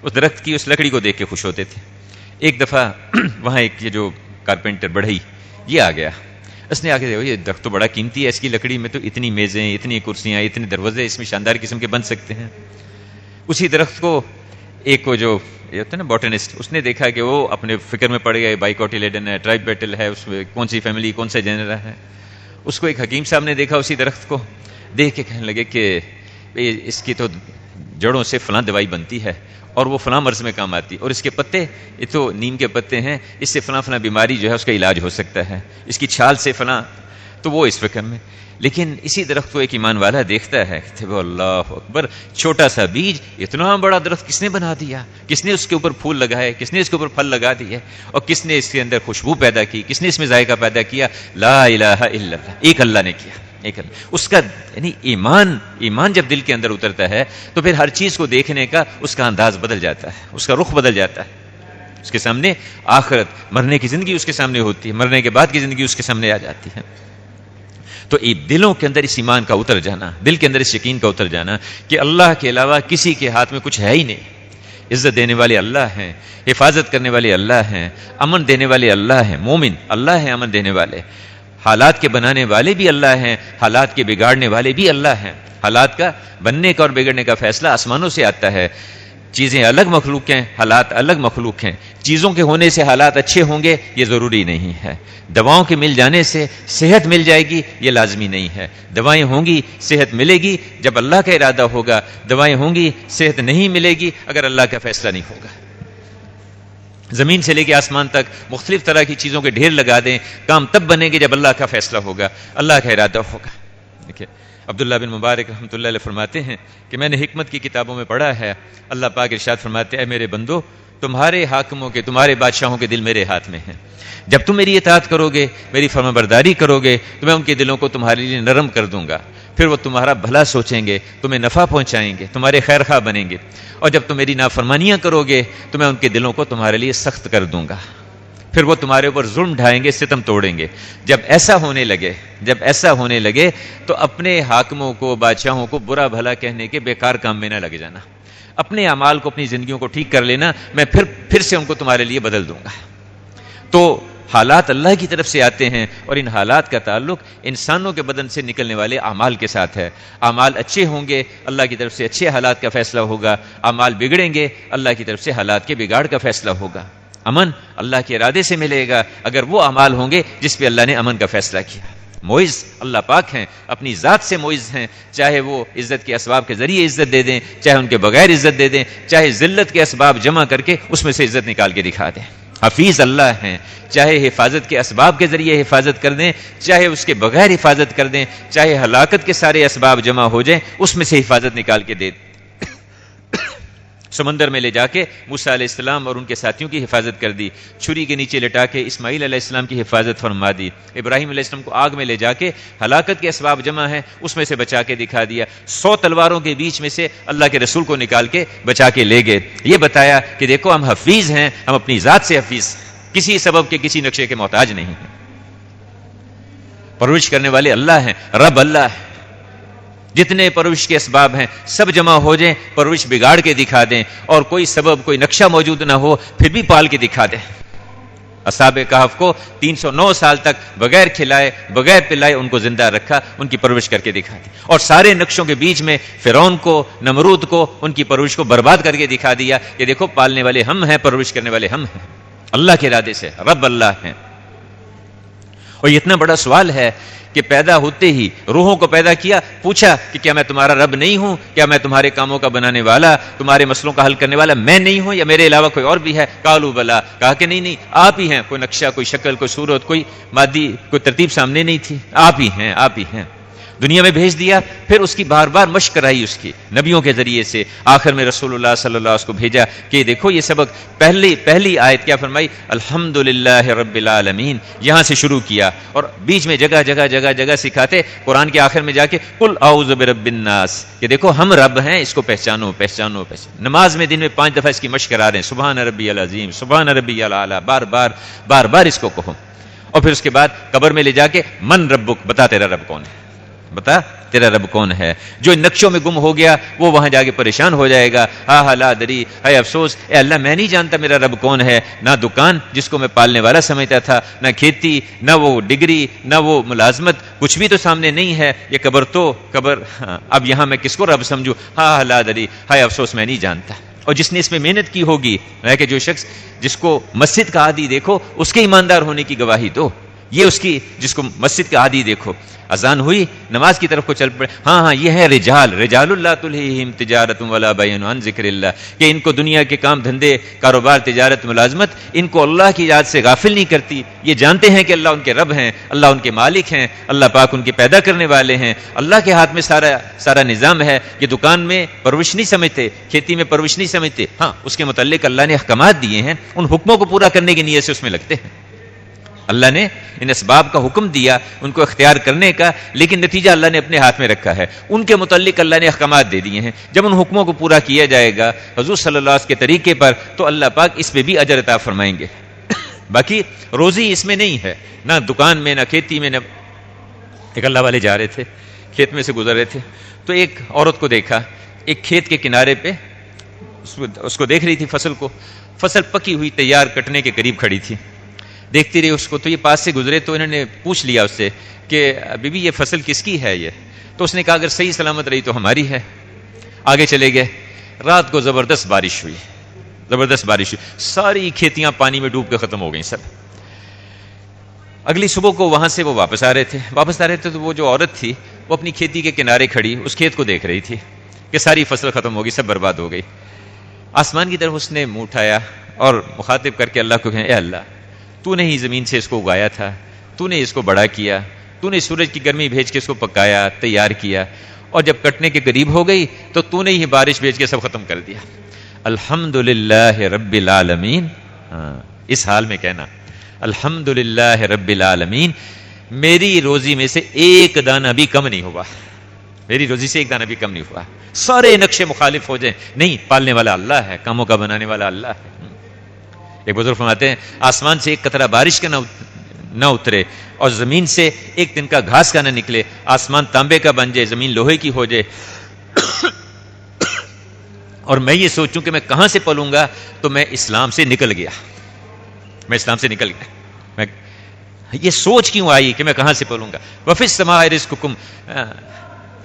اس درخت کی اس لکڑی کو دیکھ کے خوش ہوتے تھے۔ ایک دفعہ وہاں ایک یہ جو کارپینٹر بڑھئی یہ آ گیا، اس نے آ کے دیکھا یہ درخت تو بڑا قیمتی ہے، اس کی لکڑی میں تو اتنی میزیں، اتنی کرسیاں، اتنے دروازے اس میں شاندار قسم کے بن سکتے ہیں۔ اسی درخت کو ایک وہ جو یہ ہوتا ہے نا باٹنسٹ، اس نے دیکھا کہ وہ اپنے فکر میں پڑ گئے، بائیکوٹیلیڈن ہے، ٹرائب بیٹل ہے، اس میں کون سی فیملی، کون سے جنرا ہے۔ اس کو ایک حکیم صاحب نے دیکھا، اسی درخت کو دیکھ کے کہنے لگے کہ اس کی تو جڑوں سے فلاں دوائی بنتی ہے اور وہ فلاں مرض میں کام آتی، اور اس کے پتے، یہ تو نیم کے پتے ہیں، اس سے فلاں بیماری جو ہے اس کا علاج ہو سکتا ہے، اس کی چھال سے فلاں۔ تو وہ اس فکر میں. لیکن اسی درخت کو ایک ایمان والا دیکھتا ہے کہ وہ اللہ اکبر، چھوٹا سا بیج اتنا بڑا درخت کس نے بنا دیا، کس نے اس کے اوپر پھول لگائے، کس نے اس کے اوپر پھل لگا دیے، اور کس نے اس کے اندر خوشبو پیدا کی، کس نے اس میں ذائقہ پیدا کیا. لا الہ الا اللہ، ایک اللہ نے کیا، ایک اللہ. اس کا یعنی ایمان جب دل کے اندر اترتا ہے تو پھر ہر چیز کو دیکھنے کا اس کا انداز بدل جاتا ہے، اس کا رخ بدل جاتا ہے. اس کے سامنے آخرت، مرنے کی زندگی اس کے سامنے ہوتی ہے، مرنے کے بعد کی زندگی اس کے سامنے آ جاتی ہے. تو دلوں کے اندر اس ایمان کا اتر جانا، دل کے اندر اس یقین کا اتر جانا کہ اللہ کے علاوہ کسی کے ہاتھ میں کچھ ہے ہی نہیں. عزت دینے والے اللہ ہیں، حفاظت کرنے والے اللہ ہیں، امن دینے والے اللہ ہیں. مومن اللہ ہیں امن دینے والے. حالات کے بنانے والے بھی اللہ ہیں، حالات کے بگاڑنے والے بھی اللہ ہیں. حالات کا بننے کا اور بگڑنے کا فیصلہ آسمانوں سے آتا ہے. چیزیں الگ مخلوق ہیں، حالات الگ مخلوق ہیں. چیزوں کے ہونے سے حالات اچھے ہوں گے یہ ضروری نہیں ہے. دواؤں کے مل جانے سے صحت مل جائے گی یہ لازمی نہیں ہے. دوائیں ہوں گی، صحت ملے گی جب اللہ کا ارادہ ہوگا. دوائیں ہوں گی، صحت نہیں ملے گی اگر اللہ کا فیصلہ نہیں ہوگا. زمین سے لے کے آسمان تک مختلف طرح کی چیزوں کے ڈھیر لگا دیں، کام تب بنے گے جب اللہ کا فیصلہ ہوگا، اللہ کا ارادہ ہوگا. دیکھیے عبداللہ بن مبارک رحمۃ اللہ علیہ فرماتے ہیں کہ میں نے حکمت کی کتابوں میں پڑھا ہے، اللہ پاک ارشاد فرماتے ہیں اے میرے بندو، تمہارے حاکموں کے، تمہارے بادشاہوں کے دل میرے ہاتھ میں ہیں. جب تم میری اطاعت کرو گے، میری فرما برداری کرو گے تو میں ان کے دلوں کو تمہارے لیے نرم کر دوں گا. پھر وہ تمہارا بھلا سوچیں گے، تمہیں نفع پہنچائیں گے، تمہارے خیر خواہ بنیں گے. اور جب تم میری نافرمانیاں کرو گے تو میں ان کے دلوں کو تمہارے لیے سخت کر دوں گا. پھر وہ تمہارے اوپر ظلم ڈھائیں گے، ستم توڑیں گے. جب ایسا ہونے لگے تو اپنے حاکموں کو، بادشاہوں کو برا بھلا کہنے کے بیکار کام میں نہ لگ جانا. اپنے اعمال کو، اپنی زندگیوں کو ٹھیک کر لینا، میں پھر سے ان کو تمہارے لیے بدل دوں گا. تو حالات اللہ کی طرف سے آتے ہیں اور ان حالات کا تعلق انسانوں کے بدن سے نکلنے والے اعمال کے ساتھ ہے. اعمال اچھے ہوں گے اللہ کی طرف سے اچھے حالات کا فیصلہ ہوگا، اعمال بگڑیں گے اللہ کی طرف سے حالات کے بگاڑ کا فیصلہ ہوگا. امن اللہ کے ارادے سے ملے گا اگر وہ اعمال ہوں گے جس پہ اللہ نے امن کا فیصلہ کیا. معز اللہ پاک ہیں، اپنی ذات سے معز ہیں، چاہے وہ عزت کے اسباب کے ذریعے عزت دے دیں، چاہے ان کے بغیر عزت دے دیں، چاہے ذلت کے اسباب جمع کر کے اس میں سے عزت نکال کے دکھا دیں. حفیظ اللہ ہیں، چاہے حفاظت کے اسباب کے ذریعے حفاظت کر دیں، چاہے اس کے بغیر حفاظت کر دیں، چاہے ہلاکت کے سارے اسباب جمع ہو جائیں اس میں سے حفاظت نکال کے دے دیں. سمندر میں لے جا کے موسیٰ علیہ السلام اور ان کے ساتھیوں کی حفاظت کر دی. چھری کے نیچے لٹا کے اسماعیل علیہ السلام کی حفاظت فرما دی. ابراہیم علیہ السلام کو آگ میں لے جا کے ہلاکت کے اسباب جمع ہیں اس میں سے بچا کے دکھا دیا. 100 تلواروں کے بیچ میں سے اللہ کے رسول کو نکال کے بچا کے لے گئے. یہ بتایا کہ دیکھو ہم حفیظ ہیں، ہم اپنی ذات سے حفیظ ہیں، کسی سبب کے، کسی نقشے کے محتاج نہیں ہیں. پرورش کرنے والے اللہ ہیں، رب اللہ ہے. جتنے پرورش کے اسباب ہیں سب جمع ہو جائیں، پرورش بگاڑ کے دکھا دیں، اور کوئی سبب، کوئی نقشہ موجود نہ ہو پھر بھی پال کے دکھا دیں. اصحاب کہف کو 309 سال تک بغیر کھلائے، بغیر پلائے ان کو زندہ رکھا، ان کی پرورش کر کے دکھا دی. اور سارے نقشوں کے بیچ میں فرعون کو، نمرود کو، ان کی پرورش کو برباد کر کے دکھا دیا کہ دیکھو پالنے والے ہم ہیں، پرورش کرنے والے ہم ہیں، اللہ کے ارادے سے، رب اللہ ہیں. اور یہ اتنا بڑا سوال ہے کہ پیدا ہوتے ہی روحوں کو پیدا کیا، پوچھا کہ کیا میں تمہارا رب نہیں ہوں؟ کیا میں تمہارے کاموں کا بنانے والا، تمہارے مسئلوں کا حل کرنے والا میں نہیں ہوں، یا میرے علاوہ کوئی اور بھی ہے؟ قالوا بلا، کہا کہ نہیں آپ ہی ہیں. کوئی نقشہ، کوئی شکل، کوئی صورت، کوئی مادی، کوئی ترتیب سامنے نہیں تھی، آپ ہی ہیں، آپ ہی ہیں. دنیا میں بھیج دیا، پھر اس کی بار بار مشق کرائی اس کی نبیوں کے ذریعے سے. آخر میں رسول اللہ صلی اللہ علیہ وسلم کو بھیجا کہ دیکھو یہ سبق، پہلی آیت کیا فرمائی؟ الحمدللہ رب العالمین، یہاں سے شروع کیا. اور بیچ میں جگہ سکھاتے، قرآن کے آخر میں جا کے قل اعوذ برب الناس، کہ دیکھو ہم رب ہیں، اس کو پہچانو. نماز میں دن میں 5 دفعہ اس کی مشق کرا رہے ہیں، سبحان ربی العظیم، سبحان ربی الاعلی، بار بار اس کو کہو. اور پھر اس کے بعد قبر میں لے جا کے من ربک، بتا تیرا رب کون ہے، بتا تیرا رب کون ہے. جو ان نقشوں میں گم ہو گیا وہ وہاں جا کے پریشان ہو جائے گا. لا دری، اے افسوس، اے اللہ میں نہیں جانتا میرا رب کون ہے. نہ دکان جس کو میں پالنے والا سمجھتا تھا، نہ کھیتی، نہ وہ ڈگری، نہ وہ ملازمت، کچھ بھی تو سامنے نہیں ہے. یہ قبر، اب یہاں میں کس کو رب سمجھوں؟ لا دری، ہائے افسوس میں نہیں جانتا. اور جس نے اس میں محنت کی ہوگی، کہ جو شخص جس کو مسجد کا عادی دیکھو اس کے ایماندار ہونے کی گواہی دو. یہ اس کی جس کو مسجد کا عادی دیکھو، اذان ہوئی نماز کی طرف کو چل پڑے. ہاں یہ ہے رجال اللہ تلہیہم تجارت ولا بیع عن ذکر اللہ، کہ ان کو دنیا کے کام دھندے، کاروبار، تجارت، ملازمت ان کو اللہ کی یاد سے غافل نہیں کرتی. یہ جانتے ہیں کہ اللہ ان کے رب ہیں، اللہ ان کے مالک ہیں، اللہ پاک ان کے پیدا کرنے والے ہیں، اللہ کے ہاتھ میں سارا نظام ہے. یہ دکان میں پرورش نہیں سمجھتے، کھیتی میں پرورش نہیں سمجھتے، ہاں اس کے متعلق اللہ نے احکامات دیے ہیں، ان حکموں کو پورا کرنے کی نیت سے اس میں لگتے ہیں. اللہ نے ان اسباب کا حکم دیا ان کو اختیار کرنے کا، لیکن نتیجہ اللہ نے اپنے ہاتھ میں رکھا ہے. ان کے متعلق اللہ نے احکامات دے دیے ہیں. جب ان حکموں کو پورا کیا جائے گا حضور صلی اللہ علیہ وسلم کے طریقے پر تو اللہ پاک اس پہ بھی اجر عطا فرمائیں گے. باقی روزی اس میں نہیں ہے، نہ دکان میں، نہ کھیتی میں. نہ ایک اللہ والے جا رہے تھے، کھیت میں سے گزر رہے تھے، تو ایک عورت کو دیکھا ایک کھیت کے کنارے پہ، اس کو دیکھ رہی تھی فصل کو. فصل پکی ہوئی تیار کٹنے کے قریب کھڑی تھی، دیکھتی رہی اس کو. تو یہ پاس سے گزرے تو انہوں نے پوچھ لیا اس سے کہ بی بی یہ فصل کس کی ہے یہ؟ تو اس نے کہا اگر صحیح سلامت رہی تو ہماری ہے. آگے چلے گئے. رات کو زبردست بارش ہوئی، ساری کھیتیاں پانی میں ڈوب کے ختم ہو گئیں سب. اگلی صبح کو وہاں سے وہ واپس آ رہے تھے تو وہ جو عورت تھی وہ اپنی کھیتی کے کنارے کھڑی اس کھیت کو دیکھ رہی تھی کہ ساری فصل ختم ہو گئی، سب برباد ہو گئی. آسمان کی طرف اس نے منہ اٹھایا اور مخاطب کر کے اللہ کو کہیں، اے اللہ تو نے ہی زمین سے اس کو اگایا تھا، تو نے اس کو بڑا کیا، تو نے سورج کی گرمی بھیج کے اس کو پکایا، تیار کیا، اور جب کٹنے کے قریب ہو گئی تو نے ہی بارش بھیج کے سب ختم کر دیا. الحمدللہ رب العالمین. اس حال میں کہنا الحمدللہ رب العالمین، میری روزی میں سے ایک دانہ بھی کم نہیں ہوا، میری روزی سے ایک دانہ بھی کم نہیں ہوا. سارے نقشے مخالف ہو جائیں، نہیں، پالنے والا اللہ ہے، کاموں کا بنانے والا اللہ ہے. ایک بزرگ فرماتے ہیں آسمان سے ایک قطرہ بارش کا نہ اترے اور زمین سے ایک دن کا گھاس کا نہ نکلے، آسمان تانبے کا بن جائے، زمین لوہے کی ہو جائے، اور میں یہ سوچوں کہ میں کہاں سے پلوں گا، تو میں اسلام سے نکل گیا. میں یہ سوچ کیوں آئی کہ میں کہاں سے پلوں گا. وفی السماء رزقکم،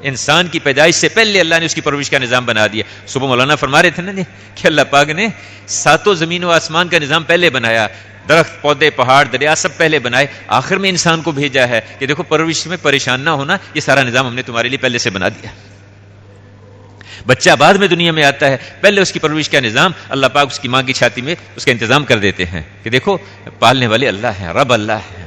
انسان کی پیدائش سے پہلے اللہ نے اس کی پرورش کا نظام بنا دیا. صبح مولانا فرما رہے تھے نا کہ اللہ پاک نے ساتوں زمین و آسمان کا نظام پہلے بنایا، درخت، پودے، پہاڑ، دریا سب پہلے بنائے، آخر میں انسان کو بھیجا ہے کہ دیکھو پرورش میں پریشان نہ ہونا، یہ سارا نظام ہم نے تمہارے لیے پہلے سے بنا دیا. بچہ بعد میں دنیا میں آتا ہے، پہلے اس کی پرورش کا نظام اللہ پاک اس کی ماں کی چھاتی میں اس کا انتظام کر دیتے ہیں کہ دیکھو پالنے والے اللہ ہیں، رب اللہ ہے.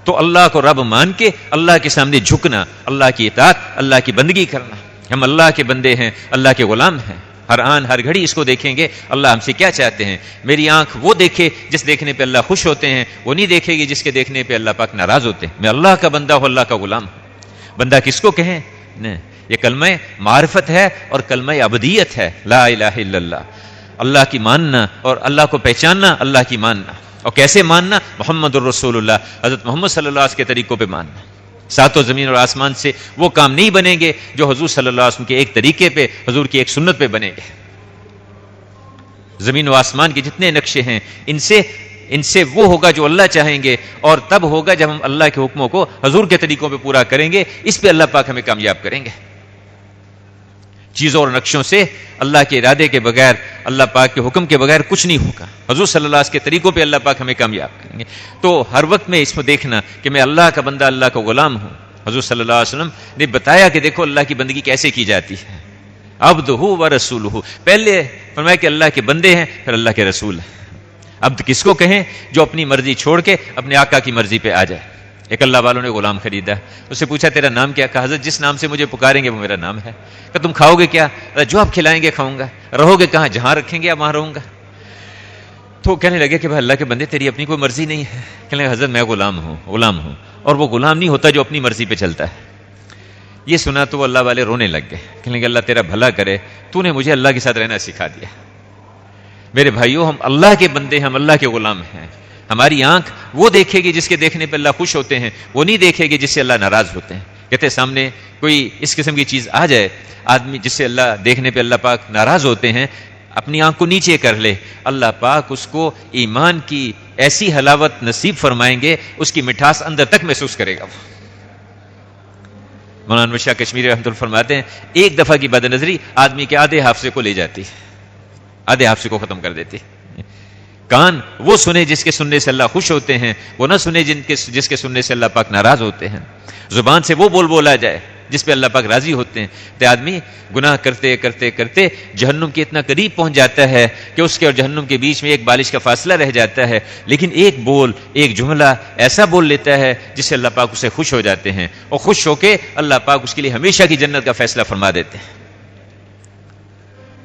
تو اللہ کو رب مان کے اللہ کے سامنے جھکنا، اللہ کی اطاعت، اللہ کی بندگی کرنا. ہم اللہ کے بندے ہیں، اللہ کے غلام ہیں. ہر آن ہر گھڑی اس کو دیکھیں گے اللہ ہم سے کیا چاہتے ہیں. میری آنکھ وہ دیکھے جس دیکھنے پہ اللہ خوش ہوتے ہیں، وہ نہیں دیکھے گی جس کے دیکھنے پہ اللہ پاک ناراض ہوتے ہیں. میں اللہ کا بندہ ہوں، اللہ کا غلام ہوں. بندہ کس کو کہیں؟ یہ کلمہ معرفت ہے اور کلمہ عبدیت ہے. لا الہ الا اللہ، اللہ کی ماننا اور اللہ کو پہچاننا، اللہ کی ماننا. اور کیسے ماننا؟ محمد الرسول اللہ، حضرت محمد صلی اللہ علیہ وسلم کے طریقوں پہ ماننا. ساتوں زمین اور آسمان سے وہ کام نہیں بنیں گے جو حضور صلی اللہ علیہ وسلم کے ایک طریقے پہ، حضور کی ایک سنت پہ بنیں گے. زمین و آسمان کے جتنے نقشے ہیں ان سے وہ ہوگا جو اللہ چاہیں گے، اور تب ہوگا جب ہم اللہ کے حکموں کو حضور کے طریقوں پہ پورا کریں گے. اس پہ اللہ پاک ہمیں کامیاب کریں گے. چیزوں اور نقشوں سے اللہ کے ارادے کے بغیر، اللہ پاک کے حکم کے بغیر کچھ نہیں ہوگا. حضور صلی اللہ علیہ وسلم کے طریقوں پہ اللہ پاک ہمیں کامیاب کریں گے. تو ہر وقت میں اس کو دیکھنا کہ میں اللہ کا بندہ، اللہ کا غلام ہوں. حضور صلی اللہ علیہ وسلم نے بتایا کہ دیکھو اللہ کی بندگی کیسے کی جاتی ہے. عبدہ و رسولہ، پہلے فرمایا کہ اللہ کے بندے ہیں، پھر اللہ کے رسول ہیں. عبد کس کو کہیں؟ جو اپنی مرضی چھوڑ کے اپنے آقا کی مرضی پہ آ جائے. ایک اللہ والوں نے غلام خریدا، اس سے پوچھا تیرا نام کیا؟ کہا حضرت جس نام سے مجھے پکاریں گے وہ میرا نام ہے. کہ تم کھاؤ گے کیا؟ جو آپ کھلائیں گے کھاؤں گا. رہو گے کہاں؟ جہاں رکھیں گے وہاں رہوں گا. تو کہنے لگے کہ بھائی اللہ کے بندے تیری اپنی کوئی مرضی نہیں ہے. کہنے لگے حضرت میں غلام ہوں. اور وہ غلام نہیں ہوتا جو اپنی مرضی پہ چلتا ہے. یہ سنا تو اللہ والے رونے لگ گئے. کہنے لگے اللہ تیرا بھلا کرے، تو نے مجھے اللہ کے ساتھ رہنا سکھا دیا. میرے بھائیوں، ہم اللہ کے بندے ہیں، ہم اللہ کے غلام ہیں. ہماری آنکھ وہ دیکھے گی جس کے دیکھنے پہ اللہ خوش ہوتے ہیں، وہ نہیں دیکھے گی جس سے اللہ ناراض ہوتے ہیں. کہتے ہیں سامنے کوئی اس قسم کی چیز آ جائے، آدمی جس سے اللہ دیکھنے پہ اللہ پاک ناراض ہوتے ہیں، اپنی آنکھ کو نیچے کر لے، اللہ پاک اس کو ایمان کی ایسی حلاوت نصیب فرمائیں گے، اس کی مٹھاس اندر تک محسوس کرے گا. مولانا شاہ کشمیری رحمۃ اللہ فرماتے ہیں ایک دفعہ کی بد نظری آدمی کے آدھے حافظے کو لے جاتی، آدھے حافظے کو ختم کر دیتی. کان وہ سنے جس کے سننے سے اللہ خوش ہوتے ہیں، وہ نہ سنے جس کے سننے سے اللہ پاک ناراض ہوتے ہیں۔ زبان سے وہ بولا جائے جس پہ اللہ پاک راضی ہوتے ہیں۔ تو آدمی گناہ کرتے کرتے کرتے جہنم کے اتنا قریب پہنچ جاتا ہے کہ اس کے اور جہنم کے بیچ میں ایک بالش کا فاصلہ رہ جاتا ہے، لیکن ایک جملہ ایسا بول لیتا ہے جس سے اللہ پاک اسے خوش ہو جاتے ہیں، اور خوش ہو کے اللہ پاک اس کے لیے ہمیشہ کی جنت کا فیصلہ فرما دیتے ہیں۔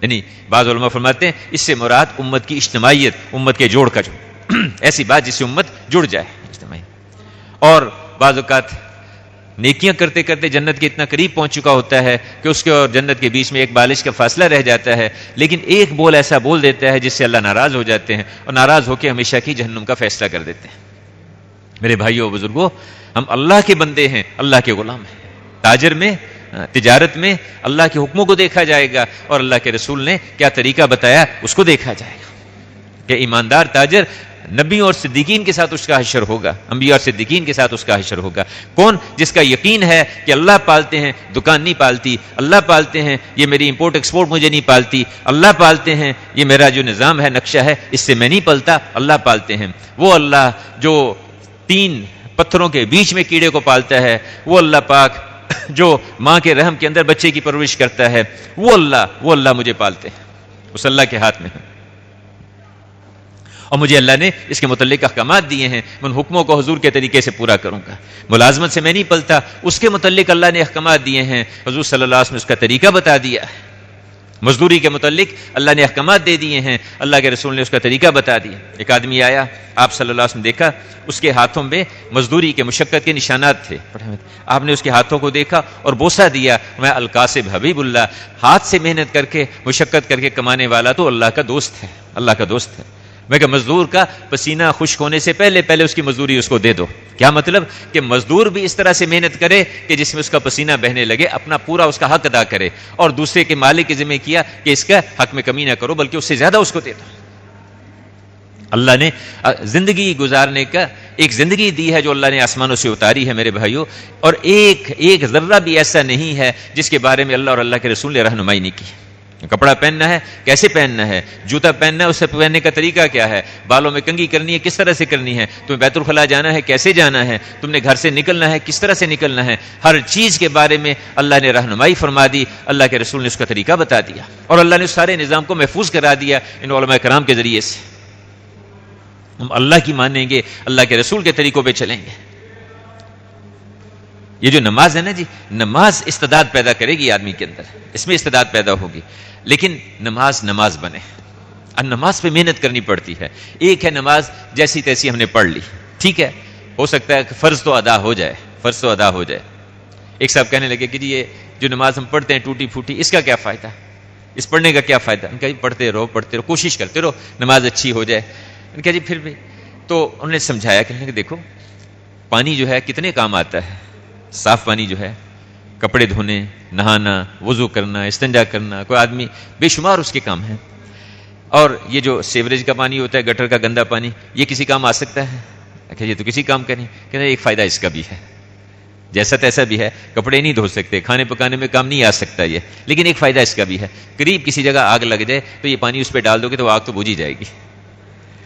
یعنی بعض علماء فرماتے ہیں اس سے مراد امت کی اجتماعیت، امت کے جوڑ کا جو ایسی بات جس سے امت جڑ جائے اجتماعی۔ اور بعض اوقات نیکیاں کرتے کرتے جنت کے اتنا قریب پہنچ چکا ہوتا ہے کہ اس کے اور جنت کے بیچ میں ایک بالش کا فاصلہ رہ جاتا ہے، لیکن ایک بول ایسا بول دیتا ہے جس سے اللہ ناراض ہو جاتے ہیں، اور ناراض ہو کے ہمیشہ کی جہنم کا فیصلہ کر دیتے ہیں۔ میرے بھائیوں بزرگوں، ہم اللہ کے بندے ہیں، اللہ کے غلام ہیں۔ تاجر میں، تجارت میں اللہ کے حکموں کو دیکھا جائے گا، اور اللہ کے رسول نے کیا طریقہ بتایا اس کو دیکھا جائے گا کہ ایماندار تاجر نبیوں اور صدیقین کے ساتھ اس کا حشر ہوگا، انبیاء اور صدیقین کے ساتھ اس کا حشر ہوگا۔ کون؟ جس کا یقین ہے کہ اللہ پالتے ہیں، دکان نہیں پالتی، اللہ پالتے ہیں، یہ میری امپورٹ ایکسپورٹ مجھے نہیں پالتی، اللہ پالتے ہیں، یہ میرا جو نظام ہے، نقشہ ہے، اس سے میں نہیں پلتا، اللہ پالتے ہیں۔ وہ اللہ جو 3 پتھروں کے بیچ میں کیڑے کو پالتا ہے، وہ اللہ پاک جو ماں کے رحم کے اندر بچے کی پرورش کرتا ہے، وہ اللہ مجھے پالتے ہیں، اس اللہ کے ہاتھ میں ہے۔ اور مجھے اللہ نے اس کے متعلق احکامات دیے ہیں، میں ان حکموں کو حضور کے طریقے سے پورا کروں گا۔ ملازمت سے میں نہیں پلتا، اس کے متعلق اللہ نے احکامات دیے ہیں، حضور صلی اللہ علیہ وسلم نے اس کا طریقہ بتا دیا ہے۔ مزدوری کے متعلق اللہ نے احکامات دے دیے ہیں، اللہ کے رسول نے اس کا طریقہ بتا دیا۔ ایک آدمی آیا، آپ صلی اللہ علیہ وسلم دیکھا، اس کے ہاتھوں میں مزدوری کے مشقت کے نشانات تھے، آپ نے اس کے ہاتھوں کو دیکھا اور بوسہ دیا، میں القاسب حبیب اللہ، ہاتھ سے محنت کر کے مشقت کر کے کمانے والا تو اللہ کا دوست ہے، اللہ کا دوست ہے۔ میں کہ مزدور کا پسینہ خشک ہونے سے پہلے اس کی مزدوری اس کو دے دو۔ کیا مطلب؟ کہ مزدور بھی اس طرح سے محنت کرے کہ جس میں اس کا پسینہ بہنے لگے، اپنا پورا اس کا حق ادا کرے، اور دوسرے کے مالک کے ذمہ کیا کہ اس کا حق میں کمی نہ کرو بلکہ اس سے زیادہ اس کو دے دو۔ اللہ نے زندگی گزارنے کا ایک زندگی دی ہے جو اللہ نے آسمانوں سے اتاری ہے میرے بھائیوں، اور ایک ذرہ بھی ایسا نہیں ہے جس کے بارے میں اللہ اور اللہ کے رسول نے رہنمائی نہیں کی۔ کپڑا پہننا ہے کیسے پہننا ہے، جوتا پہننا ہے اسے پہننے کا طریقہ کیا ہے، بالوں میں کنگھی کرنی ہے کس طرح سے کرنی ہے، تمہیں بیت الخلاء جانا ہے کیسے جانا ہے، تم نے گھر سے نکلنا ہے کس طرح سے نکلنا ہے، ہر چیز کے بارے میں اللہ نے رہنمائی فرما دی، اللہ کے رسول نے اس کا طریقہ بتا دیا، اور اللہ نے اس سارے نظام کو محفوظ کرا دیا ان علماء کرام کے ذریعے سے۔ ہم اللہ کی مانیں گے، اللہ کے رسول کے طریقوں پہ چلیں گے۔ یہ جو نماز ہے نا جی، نماز استعداد پیدا کرے گی آدمی کے اندر، اس میں استعداد پیدا ہوگی، لیکن نماز بنے، اب نماز پہ محنت کرنی پڑتی ہے۔ ایک ہے نماز جیسی تیسی ہم نے پڑھ لی، ٹھیک ہے، ہو سکتا ہے کہ فرض تو ادا ہو جائے۔ ایک صاحب کہنے لگے کہ جی یہ جو نماز ہم پڑھتے ہیں ٹوٹی پھوٹی، اس کا کیا فائدہ، اس پڑھنے کا کیا فائدہ؟ ان کا جی پڑھتے رہو کوشش کرتے رہو نماز اچھی ہو جائے۔ ان کا جی پھر بھی تو انہوں نے سمجھایا کہ دیکھو پانی جو ہے کتنے کام آتا ہے، صاف پانی جو ہے، کپڑے دھونے، نہانا، وضو کرنا، استنجا کرنا، کوئی آدمی بے شمار اس کے کام ہیں، اور یہ جو سیوریج کا پانی ہوتا ہے، گٹر کا گندا پانی، یہ کسی کام آ سکتا ہے؟ کہ یہ تو کسی کام کا نہیں۔ کہ ایک فائدہ اس کا بھی ہے، جیسا تیسا بھی ہے، کپڑے نہیں دھو سکتے، کھانے پکانے میں کام نہیں آ سکتا یہ، لیکن ایک فائدہ اس کا بھی ہے، قریب کسی جگہ آگ لگ جائے تو یہ پانی اس پہ ڈال دو گے تو آگ تو بجھ ہی جائے گی۔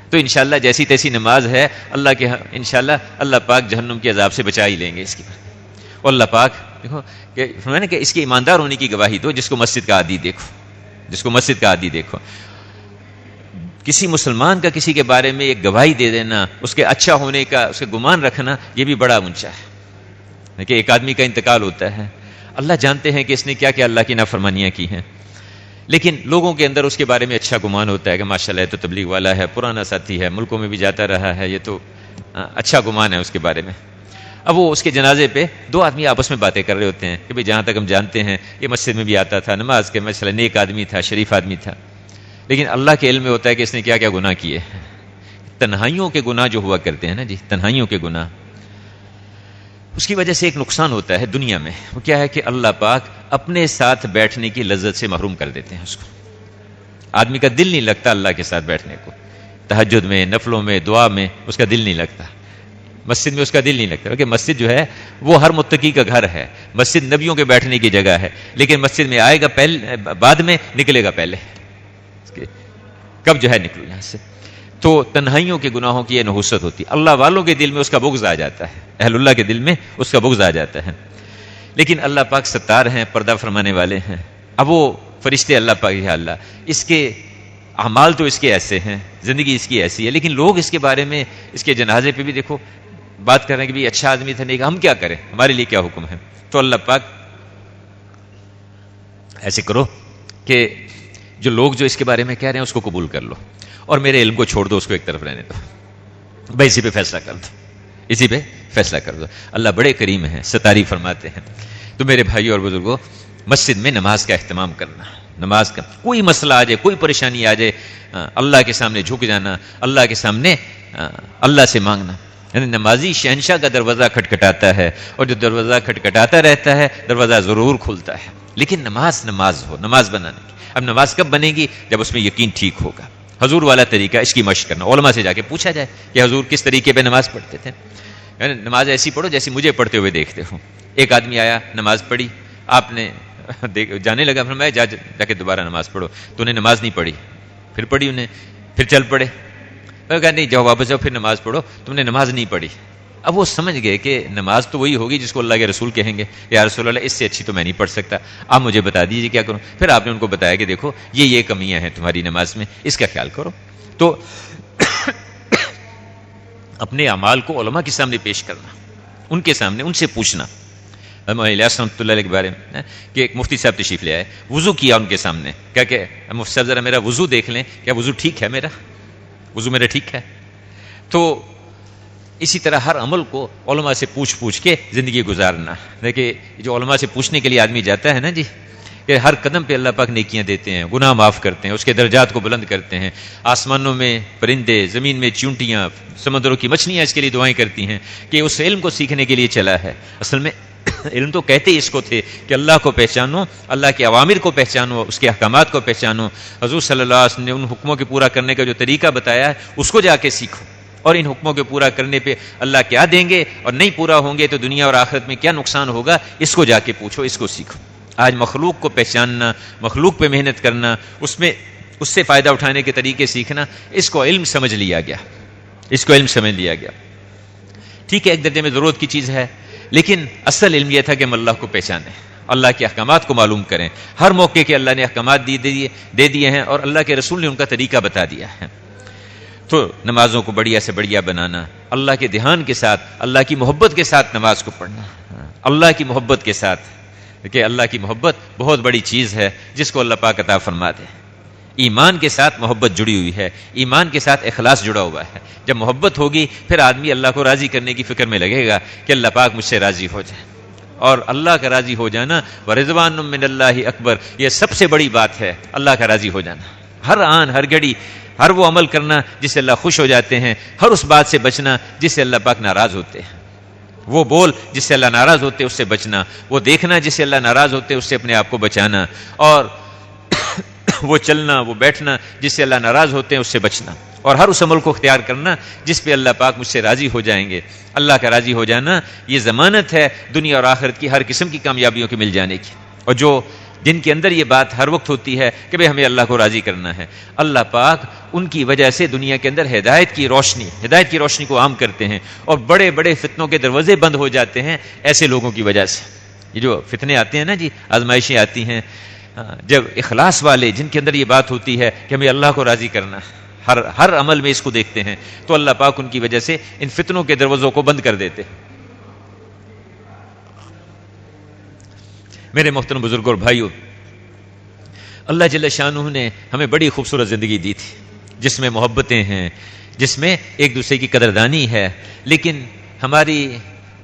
تو انشاءاللہ جیسی تیسی نماز ہے، اللہ کے انشاءاللہ اللہ پاک جہنم کے عذاب سے بچا ہی لیں گے اس کی۔ اور اللہ پاک دیکھو کہ فرمایا نا کہ اس کے ایماندار ہونے کی گواہی دو جس کو مسجد کا عادی دیکھو، کسی مسلمان کا کسی کے بارے میں ایک گواہی دے دینا، اس کے اچھا ہونے کا اس کے گمان رکھنا، یہ بھی بڑا اونچا ہے کہ ایک آدمی کا انتقال ہوتا ہے، اللہ جانتے ہیں کہ اس نے کیا کیا اللہ کی نافرمانیاں کی ہیں، لیکن لوگوں کے اندر اس کے بارے میں اچھا گمان ہوتا ہے کہ ماشاءاللہ یہ تو تبلیغ والا ہے، پرانا ساتھی ہے، ملکوں میں بھی جاتا رہا ہے، یہ تو اچھا گمان ہے اس کے بارے میں۔ اب وہ اس کے جنازے پہ 2 آدمی آپس میں باتیں کر رہے ہوتے ہیں کہ جہاں تک ہم جانتے ہیں یہ مسجد میں بھی آتا تھا، نماز کے مسئلہ نیک آدمی تھا، شریف آدمی تھا، لیکن اللہ کے علم میں ہوتا ہے کہ اس نے کیا کیا گناہ کیے۔ تنہائیوں کے گناہ جو ہوا کرتے ہیں نا جی، تنہائیوں کے گناہ، اس کی وجہ سے ایک نقصان ہوتا ہے دنیا میں، وہ کیا ہے کہ اللہ پاک اپنے ساتھ بیٹھنے کی لذت سے محروم کر دیتے ہیں اس کو۔ آدمی کا دل نہیں لگتا اللہ کے ساتھ بیٹھنے کو، تہجد میں، نفلوں میں، دعا میں اس کا دل نہیں لگتا، مسجد میں اس کا دل نہیں لگتا، کیونکہ مسجد جو ہے وہ ہر متقی کا گھر ہے، مسجد نبیوں کے بیٹھنے کی جگہ ہے، لیکن مسجد میں آئے گا بعد میں، نکلے گا پہلے، کب جو ہے نکلو یہاں سے۔ تو تنہائیوں کے گناہوں کی یہ نحوست ہوتی ہے. اللہ والوں کے دل میں اس کا بغض آ جاتا ہے, اہل اللہ کے دل میں اس کا بغض آ جاتا ہے. لیکن اللہ پاک ستار ہیں, پردہ فرمانے والے ہیں. اب وہ فرشتے اللہ پاک, یا اللہ اس کے اعمال تو اس کے ایسے ہیں, زندگی اس کی ایسی ہے, لیکن لوگ اس کے بارے میں, اس کے جنازے پہ بھی دیکھو بات کر رہے ہیں کہ بھی اچھا آدمی تھا, نہیں, ہم کیا کریں, ہمارے لیے کیا حکم ہے. تو اللہ پاک ایسے کرو کہ جو لوگ جو اس کے بارے میں کہہ رہے ہیں اس کو قبول کر لو, اور میرے علم کو چھوڑ دو, اس کو ایک طرف رہنے دو, بھائی اسی پہ فیصلہ کر دو, اسی پہ فیصلہ کر دو. اللہ بڑے کریم ہیں, ستاری فرماتے ہیں. تو میرے بھائی اور بزرگوں, مسجد میں نماز کا اہتمام کرنا, نماز کا کوئی مسئلہ آ جائے, کوئی پریشانی آ جائے, اللہ کے سامنے جھک جانا, اللہ کے سامنے اللہ سے مانگنا. یعنی نمازی شہنشاہ کا دروازہ کھٹکھٹاتا ہے, اور جو دروازہ کھٹکھٹاتا رہتا ہے دروازہ ضرور کھلتا ہے. لیکن نماز ہو, نماز بنانے کی. اب نماز کب بنے گی؟ جب اس میں یقین ٹھیک ہوگا. حضور والا طریقہ, اس کی مشق کرنا, علماء سے جا کے پوچھا جائے کہ حضور کس طریقے پہ نماز پڑھتے تھے. یعنی نماز ایسی پڑھو جیسی مجھے پڑھتے ہوئے دیکھتے ہوں. ایک آدمی آیا, نماز پڑھی, آپ نے جانے لگا, فرمایا جا کے دوبارہ نماز پڑھو. تو انہیں نماز نہیں پڑھی, پھر پڑھی انہیں, پھر چل پڑے. میں کہا نہیں, جاؤ واپس جاؤ, پھر نماز پڑھو, تم نے نماز نہیں پڑھی. اب وہ سمجھ گئے کہ نماز تو وہی ہوگی جس کو اللہ کے رسول کہیں گے, یا رسول اللہ اس سے اچھی تو میں نہیں پڑھ سکتا, آپ مجھے بتا دیجیے کیا کروں. پھر آپ نے ان کو بتایا کہ دیکھو یہ کمیاں ہیں تمہاری نماز میں, اس کا خیال کرو. تو اپنے اعمال کو علماء کے سامنے پیش کرنا, ان کے سامنے ان سے پوچھنا. الیاس رحمۃ اللہ علیہ کے بارے میں کہ ایک مفتی صاحب تشریف لے آئے, وضو کیا ان کے سامنے, کیا کہ مفتی صاحب ذرا میرا وضو دیکھ لیں, کیا وضو ٹھیک ہے, میرا وضو میرا ٹھیک ہے. تو اسی طرح ہر عمل کو علماء سے پوچھ کے زندگی گزارنا. دیکھیں جو علماء سے پوچھنے کے لیے آدمی جاتا ہے نا جی, کہ ہر قدم پہ اللہ پاک نیکیاں دیتے ہیں, گناہ معاف کرتے ہیں, اس کے درجات کو بلند کرتے ہیں. آسمانوں میں پرندے, زمین میں چونٹیاں, سمندروں کی مچھلیاں اس کے لیے دعائیں کرتی ہیں کہ اس علم کو سیکھنے کے لیے چلا ہے. اصل میں علم تو کہتے ہی اس کو تھے کہ اللہ کو پہچانو, اللہ کے اوامر کو پہچانو, اس کے احکامات کو پہچانو. حضور صلی اللہ علیہ وسلم نے ان حکموں کے پورا کرنے کا جو طریقہ بتایا ہے اس کو جا کے سیکھو, اور ان حکموں کے پورا کرنے پہ اللہ کیا دیں گے, اور نہیں پورا ہوں گے تو دنیا اور آخرت میں کیا نقصان ہوگا, اس کو جا کے پوچھو, اس کو سیکھو. آج مخلوق کو پہچاننا, مخلوق پہ محنت کرنا, اس سے فائدہ اٹھانے کے طریقے سیکھنا, اس کو علم سمجھ لیا گیا, اس کو علم سمجھ لیا گیا. ٹھیک ہے, ایک درجے میں ضرورت کی چیز ہے, لیکن اصل علم یہ تھا کہ ہم اللہ کو پہچانیں, اللہ کے احکامات کو معلوم کریں. ہر موقع کے اللہ نے احکامات دے دیے ہیں, اور اللہ کے رسول نے ان کا طریقہ بتا دیا ہے. تو نمازوں کو بڑھیا سے بڑھیا بنانا, اللہ کے دھیان کے ساتھ, اللہ کی محبت کے ساتھ نماز کو پڑھنا, اللہ کی محبت کے ساتھ, کہ اللہ کی محبت بہت بڑی چیز ہے جس کو اللہ پاک عطا فرما دے. ایمان کے ساتھ محبت جڑی ہوئی ہے, ایمان کے ساتھ اخلاص جڑا ہوا ہے. جب محبت ہوگی پھر آدمی اللہ کو راضی کرنے کی فکر میں لگے گا کہ اللہ پاک مجھ سے راضی ہو جائے. اور اللہ کا راضی ہو جانا, ورضوان من اللہ اکبر, یہ سب سے بڑی بات ہے, اللہ کا راضی ہو جانا. ہر آن ہر گھڑی ہر وہ عمل کرنا جس سے اللہ خوش ہو جاتے ہیں, ہر اس بات سے بچنا جس سے اللہ پاک ناراض ہوتے ہیں. وہ بول جس سے اللہ ناراض ہوتے اس سے بچنا, وہ دیکھنا جس سے اللہ ناراض ہوتے اس سے اپنے آپ کو بچانا, اور وہ چلنا وہ بیٹھنا جس سے اللہ ناراض ہوتے ہیں اس سے بچنا, اور ہر اس عمل کو اختیار کرنا جس پہ اللہ پاک مجھ سے راضی ہو جائیں گے. اللہ کا راضی ہو جانا یہ ضمانت ہے دنیا اور آخرت کی ہر قسم کی کامیابیوں کے مل جانے کی. اور جن کے اندر یہ بات ہر وقت ہوتی ہے کہ بھئی ہمیں اللہ کو راضی کرنا ہے, اللہ پاک ان کی وجہ سے دنیا کے اندر ہدایت کی روشنی کو عام کرتے ہیں, اور بڑے بڑے فتنوں کے دروازے بند ہو جاتے ہیں ایسے لوگوں کی وجہ سے. یہ جو فتنے آتے ہیں نا جی, آزمائشیں آتی ہیں, جب اخلاص والے جن کے اندر یہ بات ہوتی ہے کہ ہمیں اللہ کو راضی کرنا ہے, ہر عمل میں اس کو دیکھتے ہیں, تو اللہ پاک ان کی وجہ سے ان فتنوں کے دروازوں کو بند کر دیتے. میرے محترم بزرگوں اور بھائیوں, اللہ جل شانہ نے ہمیں بڑی خوبصورت زندگی دی تھی جس میں محبتیں ہیں, جس میں ایک دوسرے کی قدردانی ہے, لیکن ہماری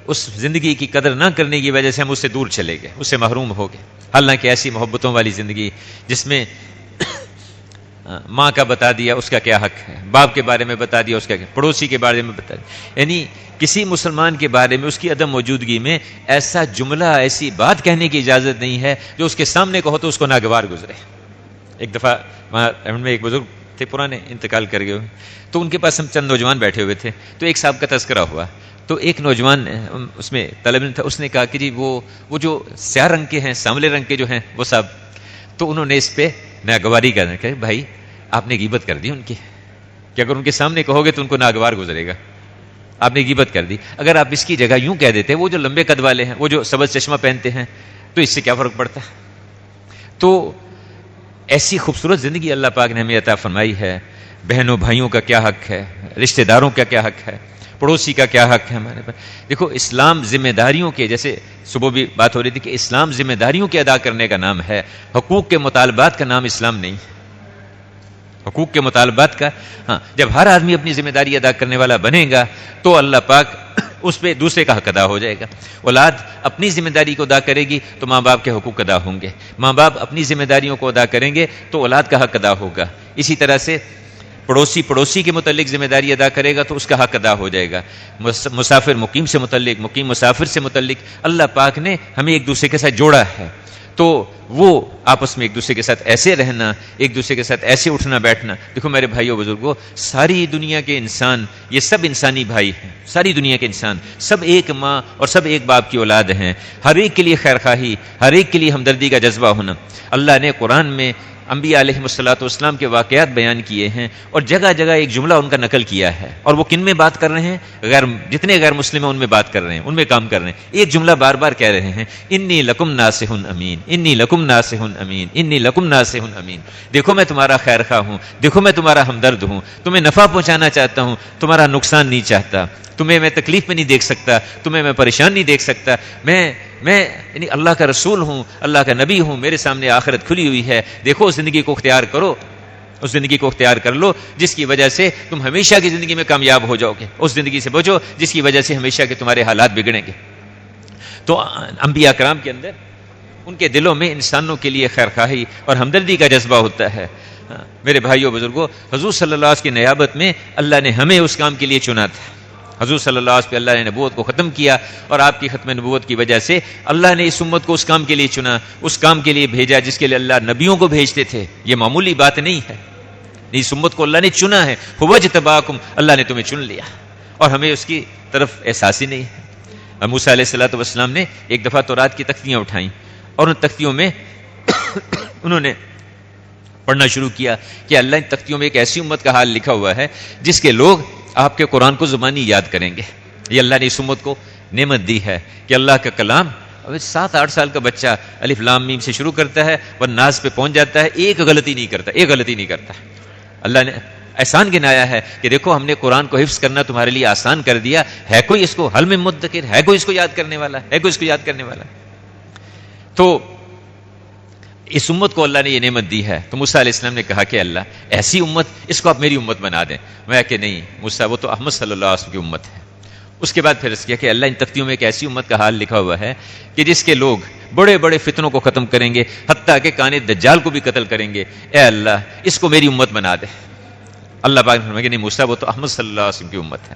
اس زندگی کی قدر نہ کرنے کی وجہ سے ہم اس سے دور چلے گئے, اس سے محروم ہو گئے. حالانکہ ایسی محبتوں والی زندگی جس میں ماں کا بتا دیا اس کا کیا حق ہے, باپ کے بارے میں بتا دیا اس کا کیا, پڑوسی کے بارے میں بتا دیا, یعنی کسی مسلمان کے بارے میں اس کی عدم موجودگی میں ایسا جملہ ایسی بات کہنے کی اجازت نہیں ہے جو اس کے سامنے کہو تو اس کو ناگوار گزرے. ایک دفعہ وہاں میں ایک بزرگ تھے پرانے, انتقال کر گئے, تو ان کے پاس ہم چند نوجوان بیٹھے ہوئے تھے, تو ایک صاحب کا تذکرہ ہوا, تو ایک نوجوان اس میں طلب علم تھا, اس نے کہا کہ جی وہ جو سیاہ رنگ کے ہیں, سانولے رنگ کے جو ہیں وہ صاحب, تو انہوں نے اس پہ ناگواری کرنا کہ بھائی آپ نے غیبت کر دی ان کی, کہ اگر ان کے سامنے کہو گے تو ان کو ناگوار گزرے گا، آپ نے غیبت کر دی. اگر آپ اس کی جگہ یوں کہہ دیتے وہ جو لمبے قد والے ہیں، وہ جو سبز چشمہ پہنتے ہیں، تو اس سے کیا فرق پڑتا ہے؟ تو ایسی خوبصورت زندگی اللہ پاک نے ہمیں عطا فرمائی ہے. بہنوں بھائیوں کا کیا حق ہے، رشتہ داروں کا کیا حق ہے، پڑوسی کا کیا حق ہے ہمارے پاس. دیکھو اسلام ذمہ داریوں کے، جیسے صبح بھی بات ہو رہی تھی کہ اسلام ذمہ داریوں کے ادا کرنے کا نام ہے، حقوق کے مطالبات کا نام اسلام نہیں ہے. حقوق کے مطالبات کا، ہاں جب ہر آدمی اپنی ذمہ داری ادا کرنے والا بنے گا تو اللہ پاک اس پہ دوسرے کا حق ادا ہو جائے گا. اولاد اپنی ذمہ داری کو ادا کرے گی تو ماں باپ کے حقوق ادا ہوں گے، ماں باپ اپنی ذمہ داریوں کو ادا کریں گے تو اولاد کا حق ادا ہوگا. اسی طرح سے پڑوسی کے متعلق ذمہ داری ادا کرے گا تو اس کا حق ادا ہو جائے گا. مسافر مقیم سے متعلق، مقیم مسافر سے متعلق اللہ پاک نے ہمیں ایک دوسرے کے ساتھ جوڑا ہے، تو وہ آپس میں ایک دوسرے کے ساتھ ایسے رہنا، ایک دوسرے کے ساتھ ایسے اٹھنا بیٹھنا. دیکھو میرے بھائیوں بزرگوں، ساری دنیا کے انسان، یہ سب انسانی بھائی ہیں، ساری دنیا کے انسان سب ایک ماں اور سب ایک باپ کی اولاد ہیں. ہر ایک کے لیے خیر خواہی، ہر ایک کے لیے ہمدردی کا جذبہ ہونا. اللہ نے قرآن میں انبیاء علیہ الصلوۃ والسلام کے واقعات بیان کیے ہیں اور جگہ جگہ ایک جملہ ان کا نقل کیا ہے. اور وہ کن میں بات کر رہے ہیں؟ جتنے غیر مسلم ہیں ان میں بات کر رہے ہیں، ان میں کام کر رہے ہیں. ایک جملہ بار بار کہہ رہے ہیں، انی لکم ناصح امین، انی لکم ناصح امین، انی لکم ناصح امین. دیکھو میں تمہارا خیر خواہ ہوں، دیکھو میں تمہارا ہمدرد ہوں، تمہیں نفع پہنچانا چاہتا ہوں، تمہارا نقصان نہیں چاہتا. تمہیں میں تکلیف میں نہیں دیکھ سکتا، تمہیں میں پریشان نہیں دیکھ سکتا. میں یعنی اللہ کا رسول ہوں، اللہ کا نبی ہوں، میرے سامنے آخرت کھلی ہوئی ہے. دیکھو اس زندگی کو اختیار کرو، اس زندگی کو اختیار کر لو جس کی وجہ سے تم ہمیشہ کی زندگی میں کامیاب ہو جاؤ گے. اس زندگی سے بچو جس کی وجہ سے ہمیشہ کے تمہارے حالات بگڑیں گے. تو انبیاء کرام کے اندر، ان کے دلوں میں انسانوں کے لیے خیر خواہی اور ہمدردی کا جذبہ ہوتا ہے. میرے بھائیوں بزرگوں، حضور صلی اللہ علیہ وسلم کی نیابت میں اللہ نے ہمیں اس کام کے لیے چنا تھا. حضور صلی اللہ علیہ وسلم پہ اللہ نے نبوت کو ختم کیا اور آپ کی ختم نبوت کی وجہ سے اللہ نے اس امت کو اس کام کے لیے چنا، اس کام کے لیے بھیجا جس کے لیے اللہ نبیوں کو بھیجتے تھے. یہ معمولی بات نہیں ہے، اس امت کو اللہ نے چنا ہے. فوجتباکم، اللہ نے تمہیں چن لیا اور ہمیں اس کی طرف احساس ہی نہیں ہے. موسیٰ علیہ الصلوۃ والسلام نے ایک دفعہ تورات کی تختیاں اٹھائیں اور ان تختیوں میں انہوں نے پڑھنا شروع کیا کہ اللہ ان تختیوں میں ایک ایسی امت کا حال لکھا ہوا ہے جس کے لوگ آپ کے قرآن کو زبانی یاد کریں گے. یہ اللہ نے اس امت کو نعمت دی ہے کہ اللہ کا کلام 7-8 سال کا بچہ الف لام میم سے شروع کرتا ہے اور ناز پہ پہنچ جاتا ہے، ایک غلطی نہیں کرتا. اللہ نے احسان گنایا ہے کہ دیکھو ہم نے قرآن کو حفظ کرنا تمہارے لیے آسان کر دیا. ہے کوئی اس کو حل میں مدکر، ہے کوئی اس کو یاد کرنے والا، تو اس امت کو اللہ نے یہ نعمت دی ہے. تو موسیٰ علیہ السلام نے کہا کہ اللہ ایسی امت، اس کو آپ میری امت بنا دیں. میں کہ نہیں موسیٰ، وہ تو احمد صلی اللہ علیہ وسلم کی امت ہے. اس کے بعد پھر اس کیا کہ اللہ ان تختیوں میں ایک ایسی امت کا حال لکھا ہوا ہے کہ جس کے لوگ بڑے بڑے فتنوں کو ختم کریں گے، حتیٰ کہ کان دجال کو بھی قتل کریں گے. اے اللہ اس کو میری امت بنا دے. اللہ پاک نے فرمایا کہ نہیں موسیٰ، وہ تو احمد صلی اللہ علیہ وسلم کی امت ہے.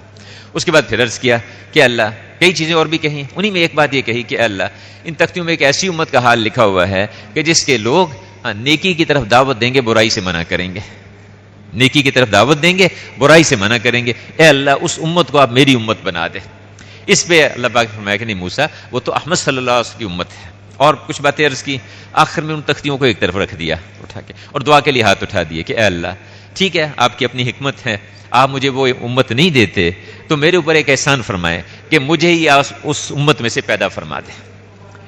اس کے بعد پھر عرض کیا کہ اللہ، کئی چیزیں اور بھی کہیں، انہی میں ایک بات یہ کہی کہ اے اللہ ان تختیوں میں ایک ایسی امت کا حال لکھا ہوا ہے کہ جس کے لوگ نیکی کی طرف دعوت دیں گے، برائی سے منع کریں گے. نیکی کی طرف دعوت دیں گے، برائی سے منع کریں گے. اے اللہ اس امت کو آپ میری امت بنا دے. اس پہ اللہ پاک نے فرمایا کہ نہیں موسیٰ، وہ تو احمد صلی اللہ علیہ وسلم کی امت ہے. اور کچھ باتیں عرض کی. آخر میں ان تختیوں کو ایک طرف رکھ دیا اٹھا کے اور دعا کے لیے ہاتھ اٹھا دیے کہ اے اللہ ٹھیک ہے، آپ کی اپنی حکمت ہے، آپ مجھے وہ امت نہیں دیتے تو میرے اوپر ایک احسان فرمائے کہ مجھے ہی اس امت میں سے پیدا فرما دے.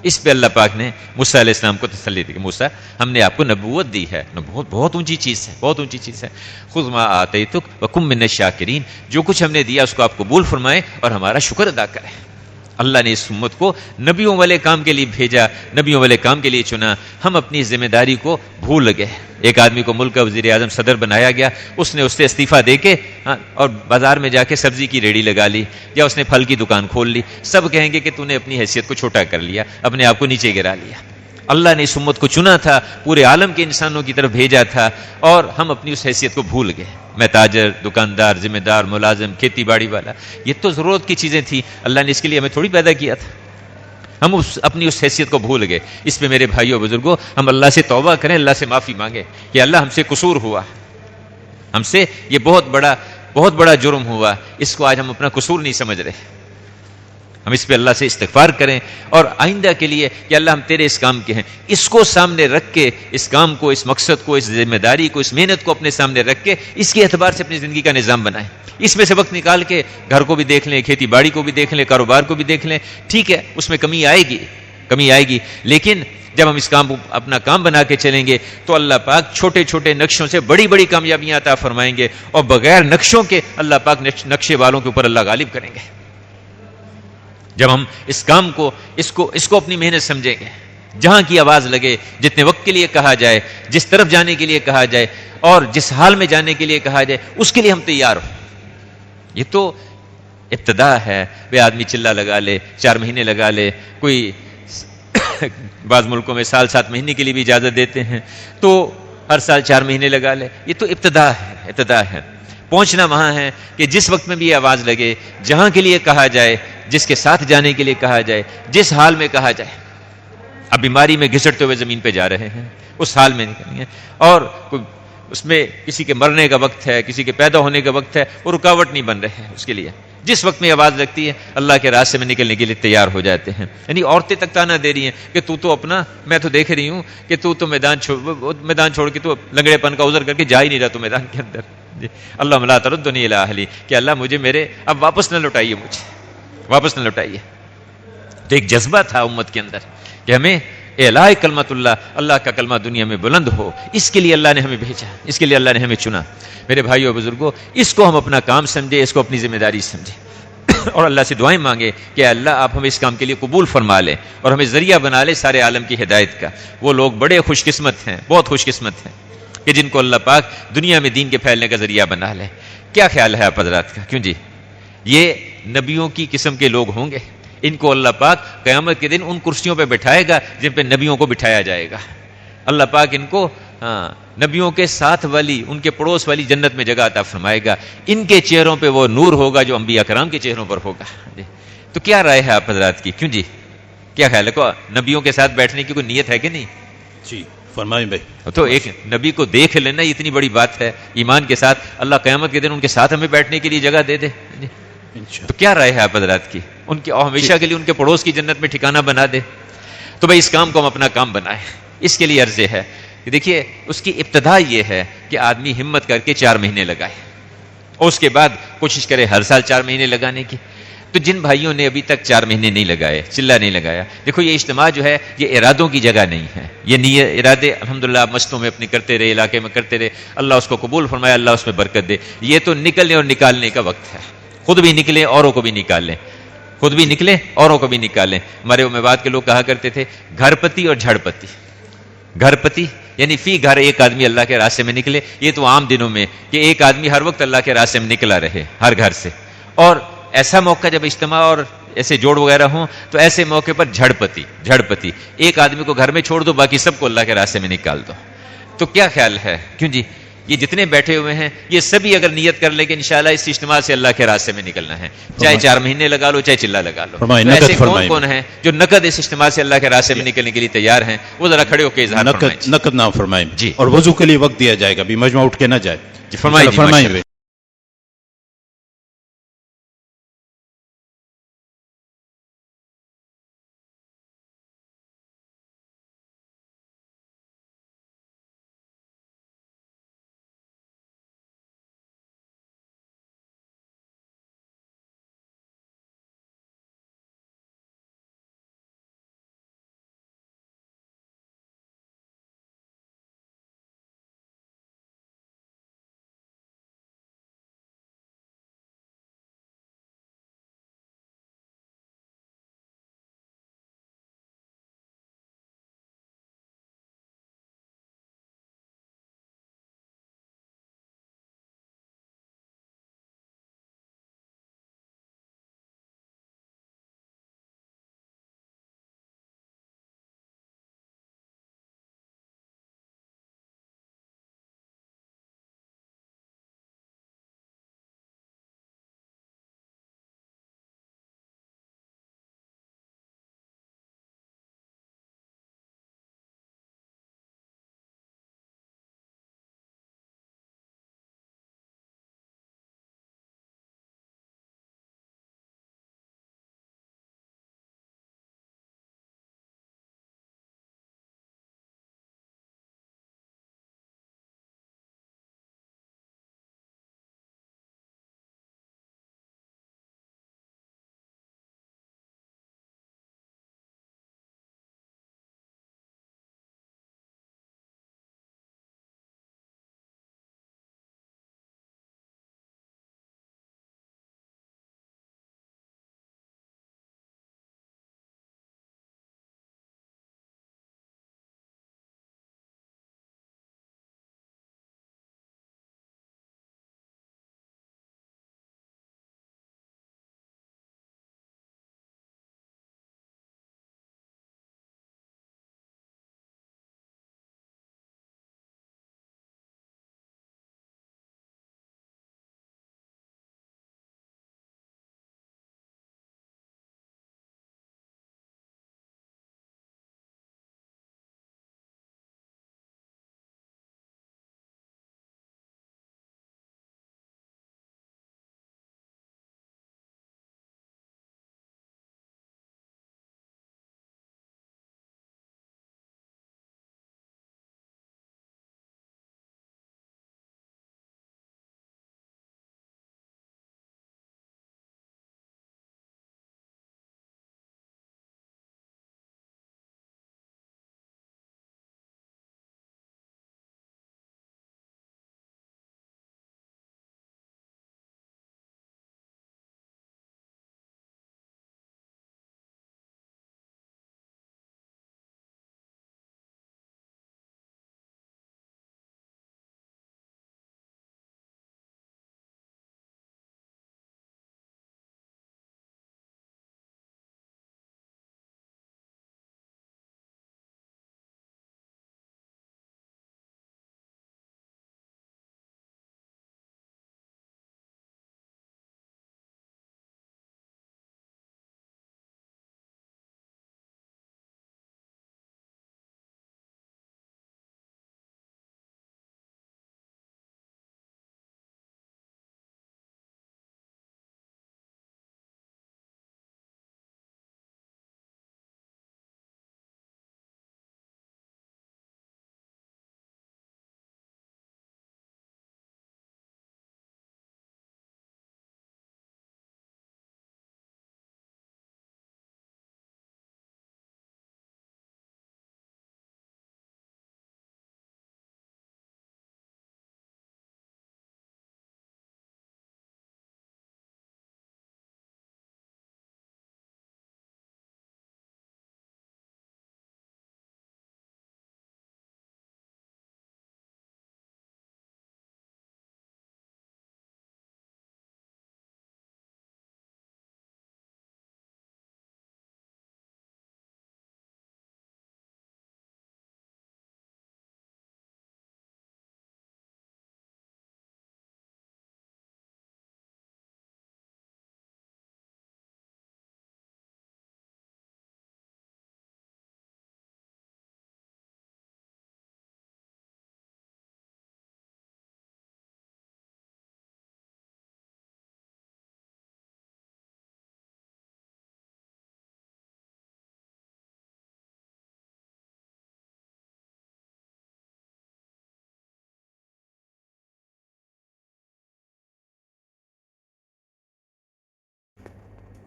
اس پہ اللہ پاک نے موسیٰ علیہ السلام کو تسلی دی کہ موسیٰ ہم نے آپ کو نبوت دی ہے، بہت اونچی چیز ہے. خذ ما آتیتک وکن من الشاکرین، جو کچھ ہم نے دیا اس کو آپ قبول فرمائیں اور ہمارا شکر ادا کریں. اللہ نے اس امت کو نبیوں والے کام کے لیے بھیجا، نبیوں والے کام کے لیے چنا. ہم اپنی ذمہ داری کو بھول گئے. ایک آدمی کو ملک کا وزیر اعظم صدر بنایا گیا، اس نے اس سے استعفیٰ دے کے اور بازار میں جا کے سبزی کی ریڑھی لگا لی یا اس نے پھل کی دکان کھول لی. سب کہیں گے کہ تو نے اپنی حیثیت کو چھوٹا کر لیا، اپنے آپ کو نیچے گرا لیا. اللہ نے اس امت کو چنا تھا، پورے عالم کے انسانوں کی طرف بھیجا تھا اور ہم اپنی اس حیثیت کو بھول گئے. میں تاجر، دکاندار، ذمہ دار، ملازم، کھیتی باڑی والا، یہ تو ضرورت کی چیزیں تھیں. اللہ نے اس کے لیے ہمیں تھوڑی پیدا کیا تھا. ہم اپنی اس حیثیت کو بھول گئے. اس پہ میرے بھائیوں بزرگوں ہم اللہ سے توبہ کریں، اللہ سے معافی مانگیں کہ اللہ ہم سے قصور ہوا، ہم سے یہ بہت بڑا جرم ہوا. اس کو آج ہم اپنا قصور نہیں سمجھ رہے. ہم اس پہ اللہ سے استغفار کریں اور آئندہ کے لیے کہ اللہ ہم تیرے اس کام کے ہیں، اس کو سامنے رکھ کے، اس کام کو، اس مقصد کو، اس ذمہ داری کو، اس محنت کو اپنے سامنے رکھ کے اس کے اعتبار سے اپنی زندگی کا نظام بنائیں. اس میں سے وقت نکال کے گھر کو بھی دیکھ لیں، کھیتی باڑی کو بھی دیکھ لیں، کاروبار کو بھی دیکھ لیں. ٹھیک ہے اس میں کمی آئے گی لیکن جب ہم اس کام کو اپنا کام بنا کے چلیں گے تو اللہ پاک چھوٹے چھوٹے نقشوں سے بڑی بڑی کامیابیاں عطا فرمائیں گے، اور بغیر نقشوں کے اللہ پاک نقشے والوں کے اوپر اللہ غالب کریں گے. جب ہم اس کام کو اس کو اپنی محنت سمجھیں گے، جہاں کی آواز لگے، جتنے وقت کے لیے کہا جائے، جس طرف جانے کے لیے کہا جائے اور جس حال میں جانے کے لیے کہا جائے، اس کے لیے ہم تیار ہوں. یہ تو ابتدا ہے. وہ آدمی چلا لگا لے، 4 مہینے لگا لے، کوئی بعض ملکوں میں سال 7 مہینے کے لیے بھی اجازت دیتے ہیں، تو ہر سال 4 مہینے لگا لے. یہ تو ابتدا ہے. پہنچنا وہاں ہے کہ جس وقت میں بھی یہ آواز لگے، جہاں کے لیے کہا جائے، جس کے ساتھ جانے کے لیے کہا جائے، جس حال میں کہا جائے. اب بیماری میں گھسٹتے ہوئے زمین پہ جا رہے ہیں، اس حال میں نکلیں گے. اور اس میں کسی کے مرنے کا وقت ہے، کسی کے پیدا ہونے کا وقت ہے، وہ رکاوٹ نہیں بن رہے ہیں اس کے لیے. جس وقت میں آواز لگتی ہے اللہ کے راستے میں نکلنے کے لیے تیار ہو جاتے ہیں. یعنی عورتیں تک تانا دے رہی ہیں کہ تو اپنا، میں تو دیکھ رہی ہوں کہ تو میدان چھوڑ کے تو لنگڑے پن کا عذر کر کے جا ہی نہیں رہا تو میدان کے اندر. جی اللہ ملا تردنی الی اہلی، کہ اللہ مجھے میرے اب واپس نہ لوٹائیے، واپس نہ لوٹائیے. تو ایک جذبہ تھا امت کے اندر کہ ہمیں اعلاء کلمت اللہ کا کلمہ دنیا میں بلند ہو. اس کے لیے اللہ نے ہمیں بھیجا، اس کے لیے اللہ نے ہمیں چنا. میرے بھائیو اور بزرگوں، اس کو ہم اپنا کام سمجھے، اس کو اپنی ذمہ داری سمجھے اور اللہ سے دعائیں مانگے کہ اللہ آپ ہمیں اس کام کے لیے قبول فرما لیں اور ہمیں ذریعہ بنا لے سارے عالم کی ہدایت کا. وہ لوگ بڑے خوش قسمت ہیں، بہت خوش قسمت ہیں کہ جن کو اللہ پاک دنیا میں دین کے پھیلنے کا ذریعہ بنا لے. کیا خیال ہے آپ حضرات کا؟ کیوں جی یہ نبیوں کی قسم کے لوگ ہوں گے. ان کو اللہ پاک قیامت کے دن ان کرسیوں پہ بٹھائے گا جن پہ نبیوں کو بٹھایا جائے گا. اللہ پاک ان کو نبیوں کے ساتھ والی، ان کے پڑوس والی جنت میں جگہ عطا فرمائے گا. ان کے چہروں پہ وہ نور ہوگا جو انبیاء کرام کے چہروں پر ہوگا. تو کیا رائے ہے آپ حضرات کی؟ کیوں جی کیا خیال ہے؟ کو نبیوں کے ساتھ بیٹھنے کی کوئی نیت ہے کہ نہیں؟ جی فرمائیں بھائی. تو ایک نبی کو دیکھ لینا اتنی بڑی بات ہے. ایمان کے ساتھ اللہ قیامت کے دن ان کے ساتھ ہمیں بیٹھنے کے لیے جگہ دے دے. تو کیا رائے ہے آپ حضرات کی؟ ان کی ہمیشہ کے لیے ان کے پڑوس کی جنت میں ٹھکانہ بنا دے. تو بھائی اس کام کو ہم اپنا کام بنائیں. اس کے لیے عرض ہے کہ دیکھیے اس کی ابتدا یہ ہے کہ آدمی ہمت کر کے 4 مہینے لگائے اور اس کے بعد کوشش کرے ہر سال 4 مہینے لگانے کی. تو جن بھائیوں نے ابھی تک 4 مہینے نہیں لگائے، چلہ نہیں لگایا، دیکھو یہ اجتماع جو ہے یہ ارادوں کی جگہ نہیں ہے. یہ نیت ارادے الحمدللہ آپ مسجدوں میں اپنی کرتے رہے، علاقے میں کرتے رہے، اللہ اس کو قبول فرمائے، اللہ اس میں برکت دے. یہ تو نکلنے اور نکالنے کا وقت ہے. خود بھی نکلیں اوروں کو بھی نکال لیں، خود بھی نکلیں اوروں کو بھی نکال لیں. ہمارے امیباد کے لوگ کہا کرتے تھے گھر پتی اور جھڑ پتی. گھر پتی یعنی فی گھر ایک آدمی اللہ کے راستے میں نکلے. یہ تو عام دنوں میں کہ ایک آدمی ہر وقت اللہ کے راستے میں نکلا رہے ہر گھر سے. اور ایسا موقع جب اجتماع اور ایسے جوڑ وغیرہ ہوں تو ایسے موقع پر جھڑ پتی ایک آدمی کو گھر میں چھوڑ دو، باقی سب کو اللہ کے راستے میں نکال دو. تو کیا خیال ہے؟ کیوں جی یہ جتنے بیٹھے ہوئے ہیں یہ سبھی اگر نیت کر لیں کہ انشاءاللہ اس اجتماع سے اللہ کے راستے میں نکلنا ہے، چاہے 4 مہینے لگا لو چاہے چلہ لگا لو. تو ایسے کون ہیں جو نقد اس اجتماع سے اللہ کے راستے میں نکلنے کے لیے تیار ہیں؟ وہ ذرا کھڑے ہو کے اظہار فرمائیں. نقد نہ فرمائیں جی اور وضو کے لیے وقت دیا جائے گا، بھی مجمع اٹھ کے نہ جائے. جی فرمائیں.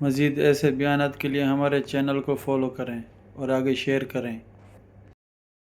مزید ایسے بیانات کے لیے ہمارے چینل کو فالو کریں اور آگے شیئر کریں۔